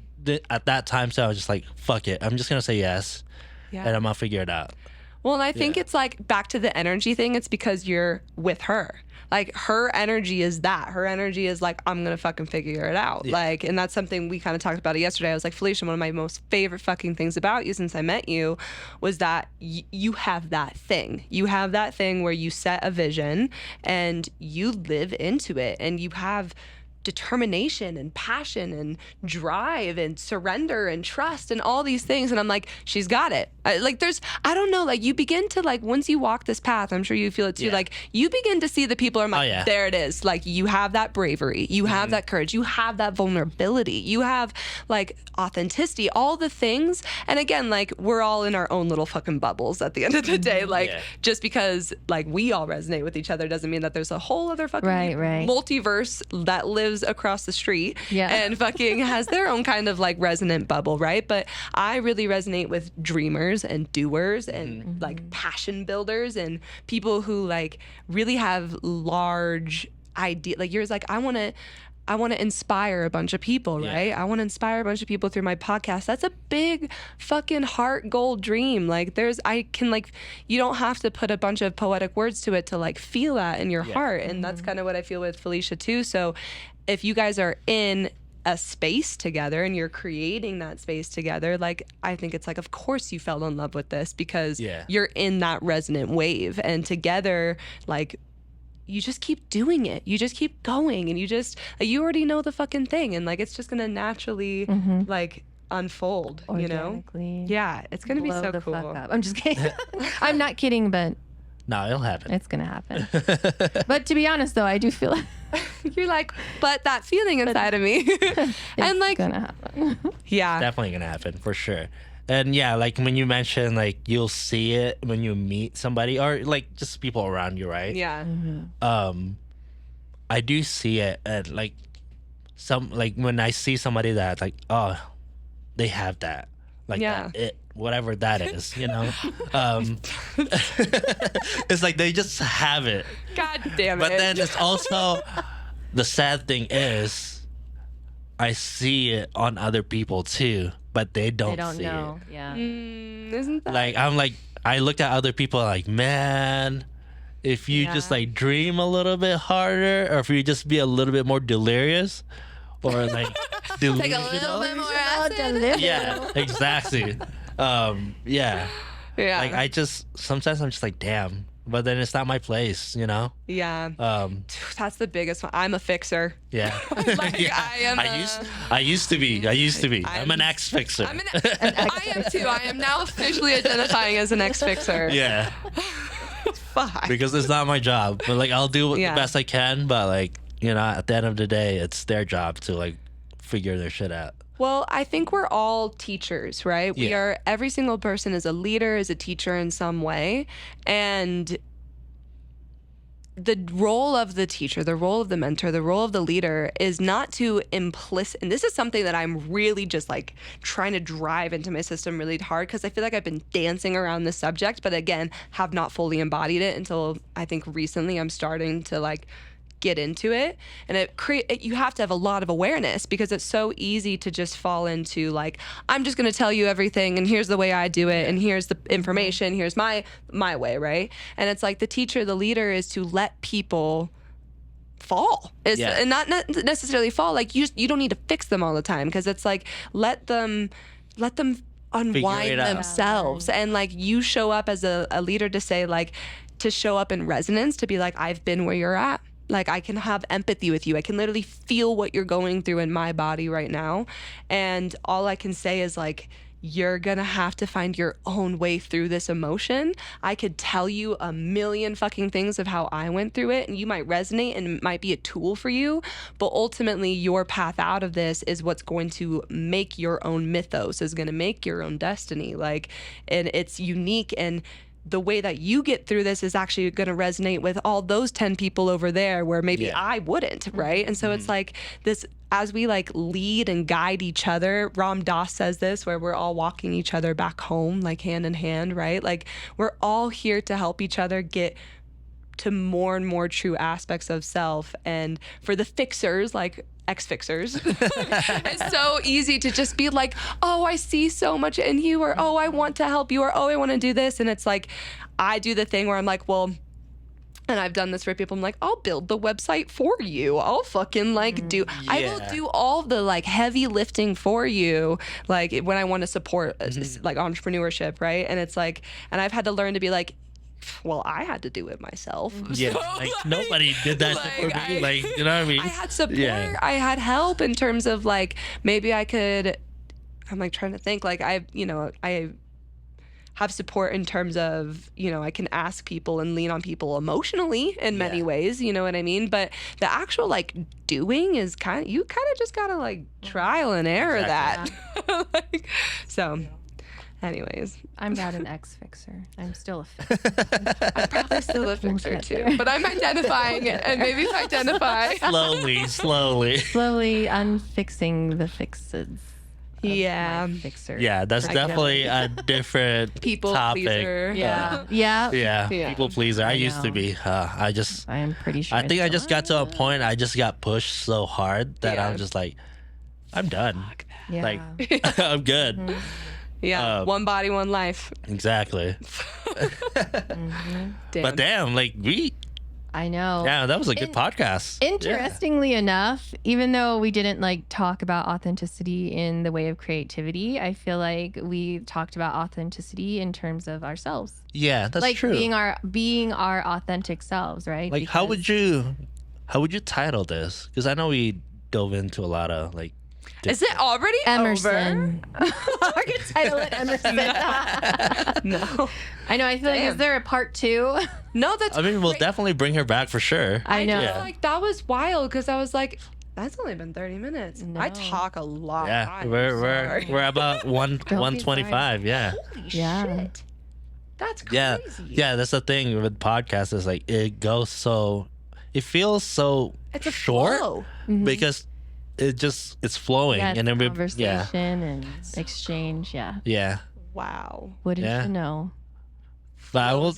at that time, so I was just like, fuck it. I'm just going to say yes. Yeah. And I'm going to figure it out. Well, and I think it's like back to the energy thing. It's because you're with her. Like her energy is that. Her energy is like, I'm going to fucking figure it out. Yeah. Like, and that's something we kind of talked about it yesterday. I was like, Felicia, one of my most favorite fucking things about you since I met you was that you have that thing. You have that thing where you set a vision and you live into it, and you have determination and passion and drive and surrender and trust and all these things. And I'm like, she's got it. I don't know, like you begin to like, once you walk this path, I'm sure you feel it too. Yeah. Like you begin to see the people are like, there it is. Like you have that bravery, you have that courage, you have that vulnerability, you have like authenticity, all the things. And again, like we're all in our own little fucking bubbles at the end of the day. Like just because like we all resonate with each other doesn't mean that there's a whole other fucking multiverse that lives across the street and fucking has their own kind of like resonant bubble, right? But I really resonate with dreamers and doers and like passion builders and people who like really have large idea. Like yours, like I want to inspire a bunch of people, right? I want to inspire a bunch of people through my podcast. That's a big fucking heart goal dream. Like you don't have to put a bunch of poetic words to it to like feel that in your heart. And that's kind of what I feel with Felicia too. So if you guys are in a space together and you're creating that space together, like I think it's like, of course you fell in love with this because you're in that resonant wave, and together, like you just keep doing it. You just keep going, and you already know the fucking thing, and like it's just gonna naturally like unfold, you know? Yeah, it's gonna be so cool. Fuck up. I'm just kidding. I'm not kidding, but no, it'll happen. It's gonna happen. But to be honest, though, I do feel like you're like, but that feeling inside of me, and like, gonna happen. Yeah, definitely gonna happen for sure. And yeah, like when you mentioned, like you'll see it when you meet somebody or like just people around you, right? Yeah. I do see it at like when I see somebody that like, oh, they have that, like that whatever that is, you know. It's like they just have it. God damn it. But then it's also the sad thing is I see it on other people too, but they don't see know. it. Yeah. Isn't that like I look at other people like, man, if you just like dream a little bit harder, or if you just be a little bit more delirious, or like delusional. take a little bit more acid. Yeah, exactly. Yeah. Like I just sometimes I'm just like, damn, but then it's not my place, you know. Yeah. That's the biggest one. I'm a fixer. Yeah. Like, I used to be. I'm an ex fixer. I am too. I am now officially identifying as an ex fixer. Yeah. Fuck. Because it's not my job, but like I'll do the best I can, but like, you know, at the end of the day, it's their job to like figure their shit out. Well, I think we're all teachers, right? We are, every single person is a leader, is a teacher in some way. And the role of the teacher, the role of the mentor, the role of the leader is not to implicit, and this is something that I'm really just like trying to drive into my system really hard, because I feel like I've been dancing around this subject, but again, have not fully embodied it until I think recently I'm starting to like get into it. And you have to have a lot of awareness, because it's so easy to just fall into like, I'm just going to tell you everything, and here's the way I do it, and here's the information, here's my way, right? And it's like the teacher, the leader is to let people fall. And not necessarily fall, like you don't need to fix them all the time, because it's like let them unwind themselves. And like you show up as a leader to say, like, to show up in resonance, to be like, I've been where you're at. Like, I can have empathy with you. I can literally feel what you're going through in my body right now. And all I can say is, like, you're going to have to find your own way through this emotion. I could tell you a million fucking things of how I went through it, and you might resonate and it might be a tool for you. But ultimately, your path out of this is what's going to make your own mythos, is going to make your own destiny. Like, and it's unique, and the way that you get through this is actually going to resonate with all those 10 people over there where maybe I wouldn't, right? And so it's like this, as we like lead and guide each other, Ram Dass says this, where we're all walking each other back home, like hand in hand, right? Like we're all here to help each other get to more and more true aspects of self. And for the fixers, like ex-fixers, it's so easy to just be like, oh, I see so much in you, or oh, I want to help you, or oh, I want to do this. And it's like, I do the thing where I'm like, well, and I've done this for people, I'm like, I'll build the website for you. I'll fucking like I will do all the like heavy lifting for you. Like when I want to support like entrepreneurship, right? And it's like, and I've had to learn to be like, well, I had to do it myself. Yeah, so, like nobody did that for me. Like, you know what I mean? I had support. Yeah. I had help in terms of like, maybe I could, I'm like trying to think, like I have support in terms of, I can ask people and lean on people emotionally in many ways, you know what I mean? But the actual like doing is you kind of just gotta like trial and error that. Like, so. Anyways, I'm not an ex-fixer. I'm still a fixer. I'm probably still a fixer too, but I'm identifying it, and maybe if I identify slowly unfixing the fixes. Yeah, fixer. Yeah, that's definitely a different people topic. Pleaser. Yeah. People pleaser. I used to be. I am pretty sure. I think I just got to a point. I just got pushed so hard that I'm just like, I'm done. Yeah. Like, I'm good. Mm-hmm. Yeah, one body, one life. Exactly. But damn, like I know. Yeah, that was a good podcast. Interestingly enough, even though we didn't like talk about authenticity in the way of creativity, I feel like we talked about authenticity in terms of ourselves. Yeah, that's like true. being our authentic selves, right? Like, how would you title this? Because I know we dove into a lot of like. Is it already Emerson? over? I could title it Emerson. No. I know. I feel like, is there a part 2? No, that's. I mean, we'll definitely bring her back for sure. I know. Like that was wild, because I was like, that's only been 30 minutes. No. I talk a lot. Yeah, we're about 125. Yeah. Holy shit. That's crazy. Yeah. That's the thing with podcasts, is like it feels so it's a short flow. Because it's flowing, and then conversation and exchange. Yeah. Wow. What did you know? But we'll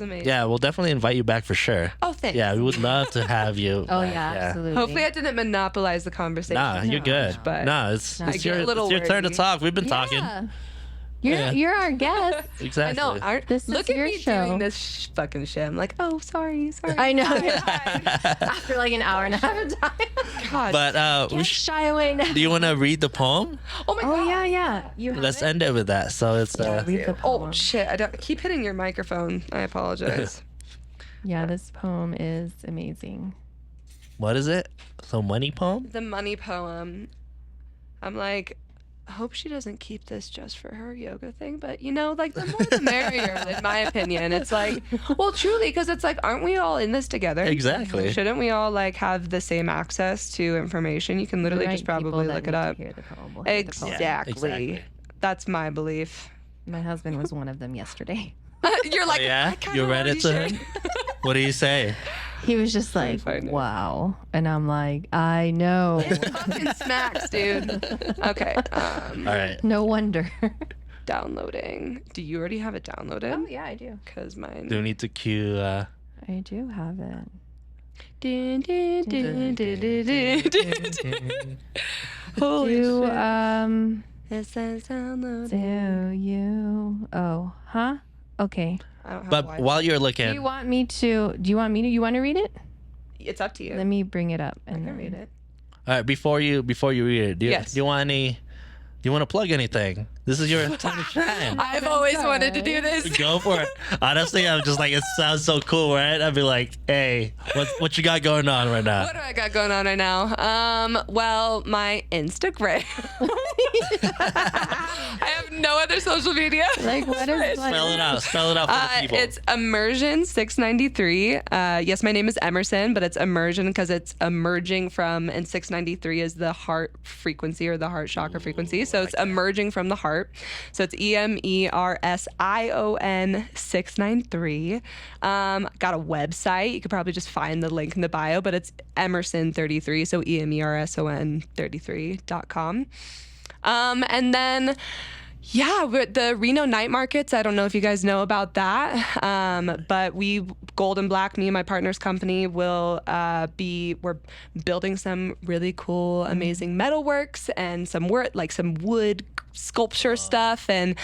definitely invite you back for sure. Oh, thanks. Yeah, we would love to have you. Oh, yeah, absolutely. Hopefully I didn't monopolize the conversation. Nah, you're good. But it's your turn to talk. We've been talking. You're our guest. Exactly. I know. This Look is at your me show. doing this fucking shit. I'm like, oh, sorry. I know. After like an hour and a half of time. God. But shy away now. Do you want to read the poem? Oh my God. Yeah. Let's end it with that. So it's read the poem. Oh shit! I keep hitting your microphone. I apologize. Yeah, this poem is amazing. What is it? So money poem? The money poem. I'm like, I hope she doesn't keep this just for her yoga thing, but like the more the merrier, in my opinion. It's like, well, truly, because it's like, aren't we all in this together? Exactly. Shouldn't we all like have the same access to information? You can literally just probably look it up. Exactly. That's my belief. My husband was one of them yesterday. You're like, you read it to him? What do you say? He was just like, find it. wow. And I'm like, I know. Fucking smacks, dude. Okay. All right. No wonder. Downloading. Do you already have it downloaded? yeah, I do. Because mine. Do we need to cue? I do have it. Dun, dun, dun, dun, dun, dun, dun. Holy Do, shit. It says download. do you? Oh, huh? Okay. I don't have But Wi-Fi. while you're Do looking, you want me to? Do you want me to? You want to read it? It's up to you. Let me bring it up I and can read it. all right, before you read it, Yes. do you want any? Do you want to plug anything? This is your time to shine. I've always wanted to do this. Go for it. Honestly, I'm just like, it sounds so cool, right? I'd be like, hey, what you got going on right now? What do I got going on right now? Well, my Instagram. I have no other social media. Like, what is Spell it out. Spell it out for the people. It's Immersion 693. Yes, my name is Emerson, but it's Immersion because it's emerging from, and 693 is the heart frequency or the heart chakra frequency. So it's emerging from the heart. So it's EMERSION 693. Got a website. You could probably just find the link in the bio, but it's Emerson 33. So EMERSON 33.com. And then, yeah, the Reno night markets. I don't know if you guys know about that, but Gold and Black, me and my partner's company, we're building some really cool, amazing metalworks and some wood sculpture stuff, and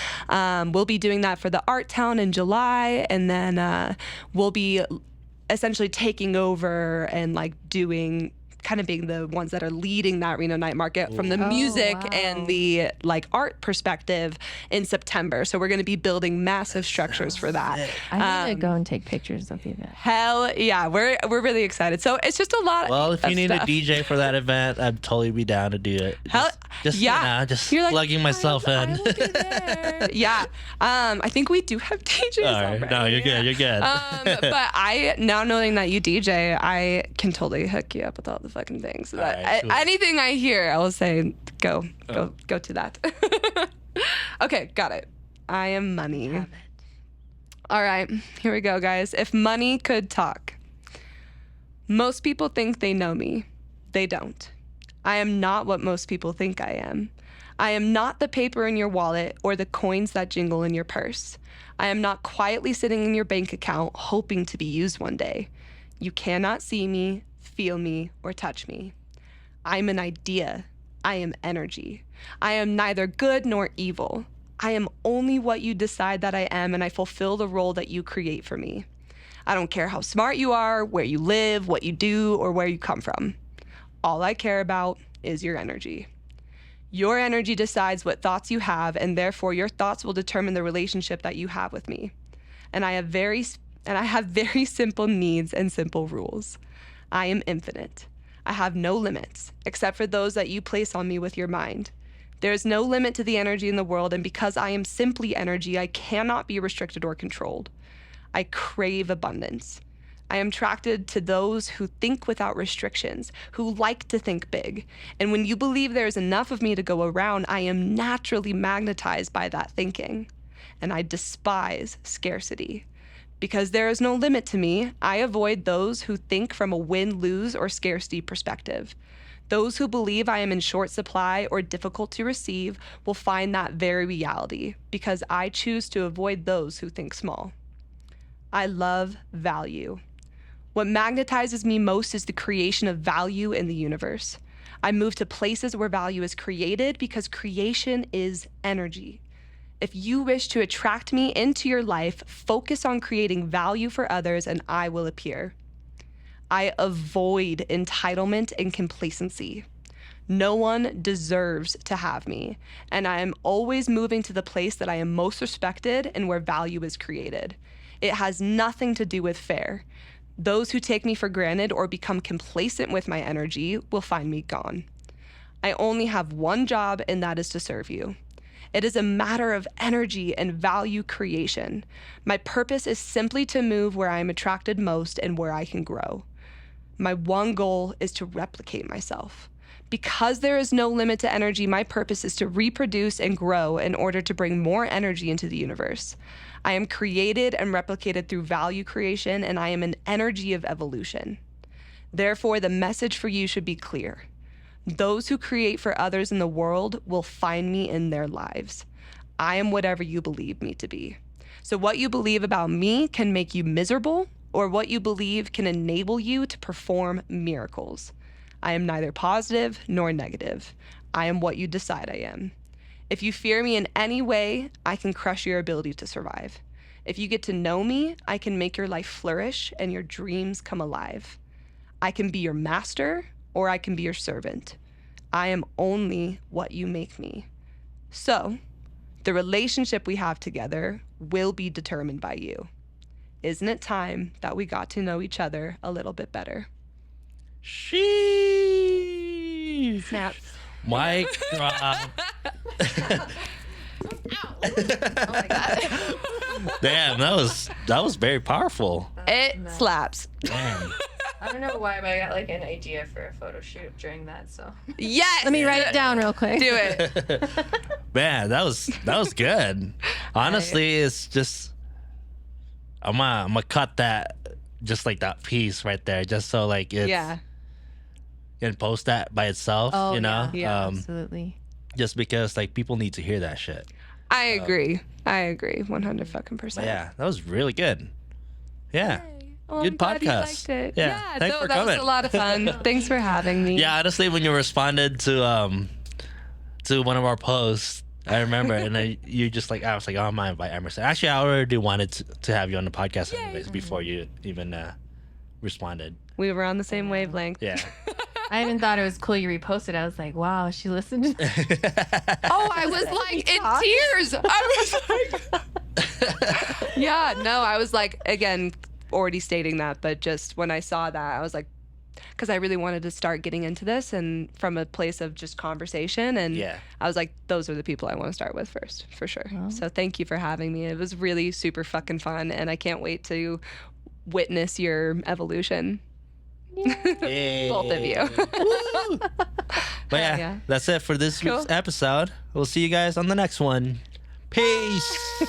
we'll be doing that for the Art Town in July, and then we'll be essentially taking over and kind of being the ones that are leading that Reno night market from the music and the art perspective in September. So we're going to be building massive structures for that. I need to go and take pictures of the event. Hell yeah, we're really excited. So it's just a lot. Well, if of you need stuff. a DJ for that event, I'd totally be down to do it. Hell, just yeah. you know, just You're like, plugging myself I in. will be there. Yeah, I think we do have DJs. All right, no, you're good. You're good. But now knowing that you DJ, I can totally hook you up with all the fucking things. So that right, cool. anything I hear, I will say, go to that. Okay, got it. I am money. All right, here we go, guys. If money could talk. Most people think they know me. They don't. I am not what most people think I am. I am not the paper in your wallet or the coins that jingle in your purse. I am not quietly sitting in your bank account hoping to be used one day. You cannot see me, feel me, or touch me. I'm an idea. I am energy. I am neither good nor evil. I am only what you decide that I am, and I fulfill the role that you create for me. I don't care how smart you are, where you live, what you do, or where you come from. All I care about is your energy. Your energy decides what thoughts you have, and therefore your thoughts will determine the relationship that you have with me. And I have very simple needs and simple rules. I am infinite. I have no limits, except for those that you place on me with your mind. There is no limit to the energy in the world, and because I am simply energy, I cannot be restricted or controlled. I crave abundance. I am attracted to those who think without restrictions, who like to think big. And when you believe there is enough of me to go around, I am naturally magnetized by that thinking. And I despise scarcity. Because there is no limit to me, I avoid those who think from a win-lose or scarcity perspective. Those who believe I am in short supply or difficult to receive will find that very reality, because I choose to avoid those who think small. I love value. What magnetizes me most is the creation of value in the universe. I move to places where value is created because creation is energy. If you wish to attract me into your life, focus on creating value for others and I will appear. I avoid entitlement and complacency. No one deserves to have me, and I am always moving to the place that I am most respected and where value is created. It has nothing to do with fair. Those who take me for granted or become complacent with my energy will find me gone. I only have one job, and that is to serve you. It is a matter of energy and value creation. My purpose is simply to move where I am attracted most and where I can grow. My one goal is to replicate myself. Because there is no limit to energy, my purpose is to reproduce and grow in order to bring more energy into the universe. I am created and replicated through value creation, and I am an energy of evolution. Therefore, the message for you should be clear. Those who create for others in the world will find me in their lives. I am whatever you believe me to be. So what you believe about me can make you miserable, or what you believe can enable you to perform miracles. I am neither positive nor negative. I am what you decide I am. If you fear me in any way, I can crush your ability to survive. If you get to know me, I can make your life flourish and your dreams come alive. I can be your master, or I can be your servant. I am only what you make me. So, the relationship we have together will be determined by you. Isn't it time that we got to know each other a little bit better? Sheesh. Snaps. Mic drop. Oh my God. Damn, that was very powerful. It slaps. Damn. I don't know why, but I got like an idea for a photo shoot during that. So Yes. let me write it down real quick. Do it. Man, that was good. Honestly, it's just I'm gonna cut that, just like that piece right there, just so like it's Yeah. and post that by itself. Oh, you know, Yeah. Absolutely. just because like people need to hear that shit. I agree. 100%. But yeah, that was really good. Yeah. Well, Good I'm glad you podcast. liked it. Yeah, thanks for that coming. was a lot of fun. Thanks for having me. Yeah, honestly, when you responded to one of our posts, I remember, and you just like, I was like, oh, I'm gonna invite Emerson. Actually, I already wanted to have you on the podcast anyways before you even responded. We were on the same wavelength. Yeah. I even thought it was cool you reposted. I was like, wow, she listened. Oh, I was like in tears. I was like, yeah, no, I was like, again, already stating that, but just when I saw that, I was like, because I really wanted to start getting into this and from a place of just conversation. And Yeah. I was like, those are the people I want to start with first, for sure. So thank you for having me. It was really super fucking fun. And I can't wait to witness your evolution. Yay. Both of you. Woo. But yeah, that's it for this week's episode. We'll see you guys on the next one. Peace.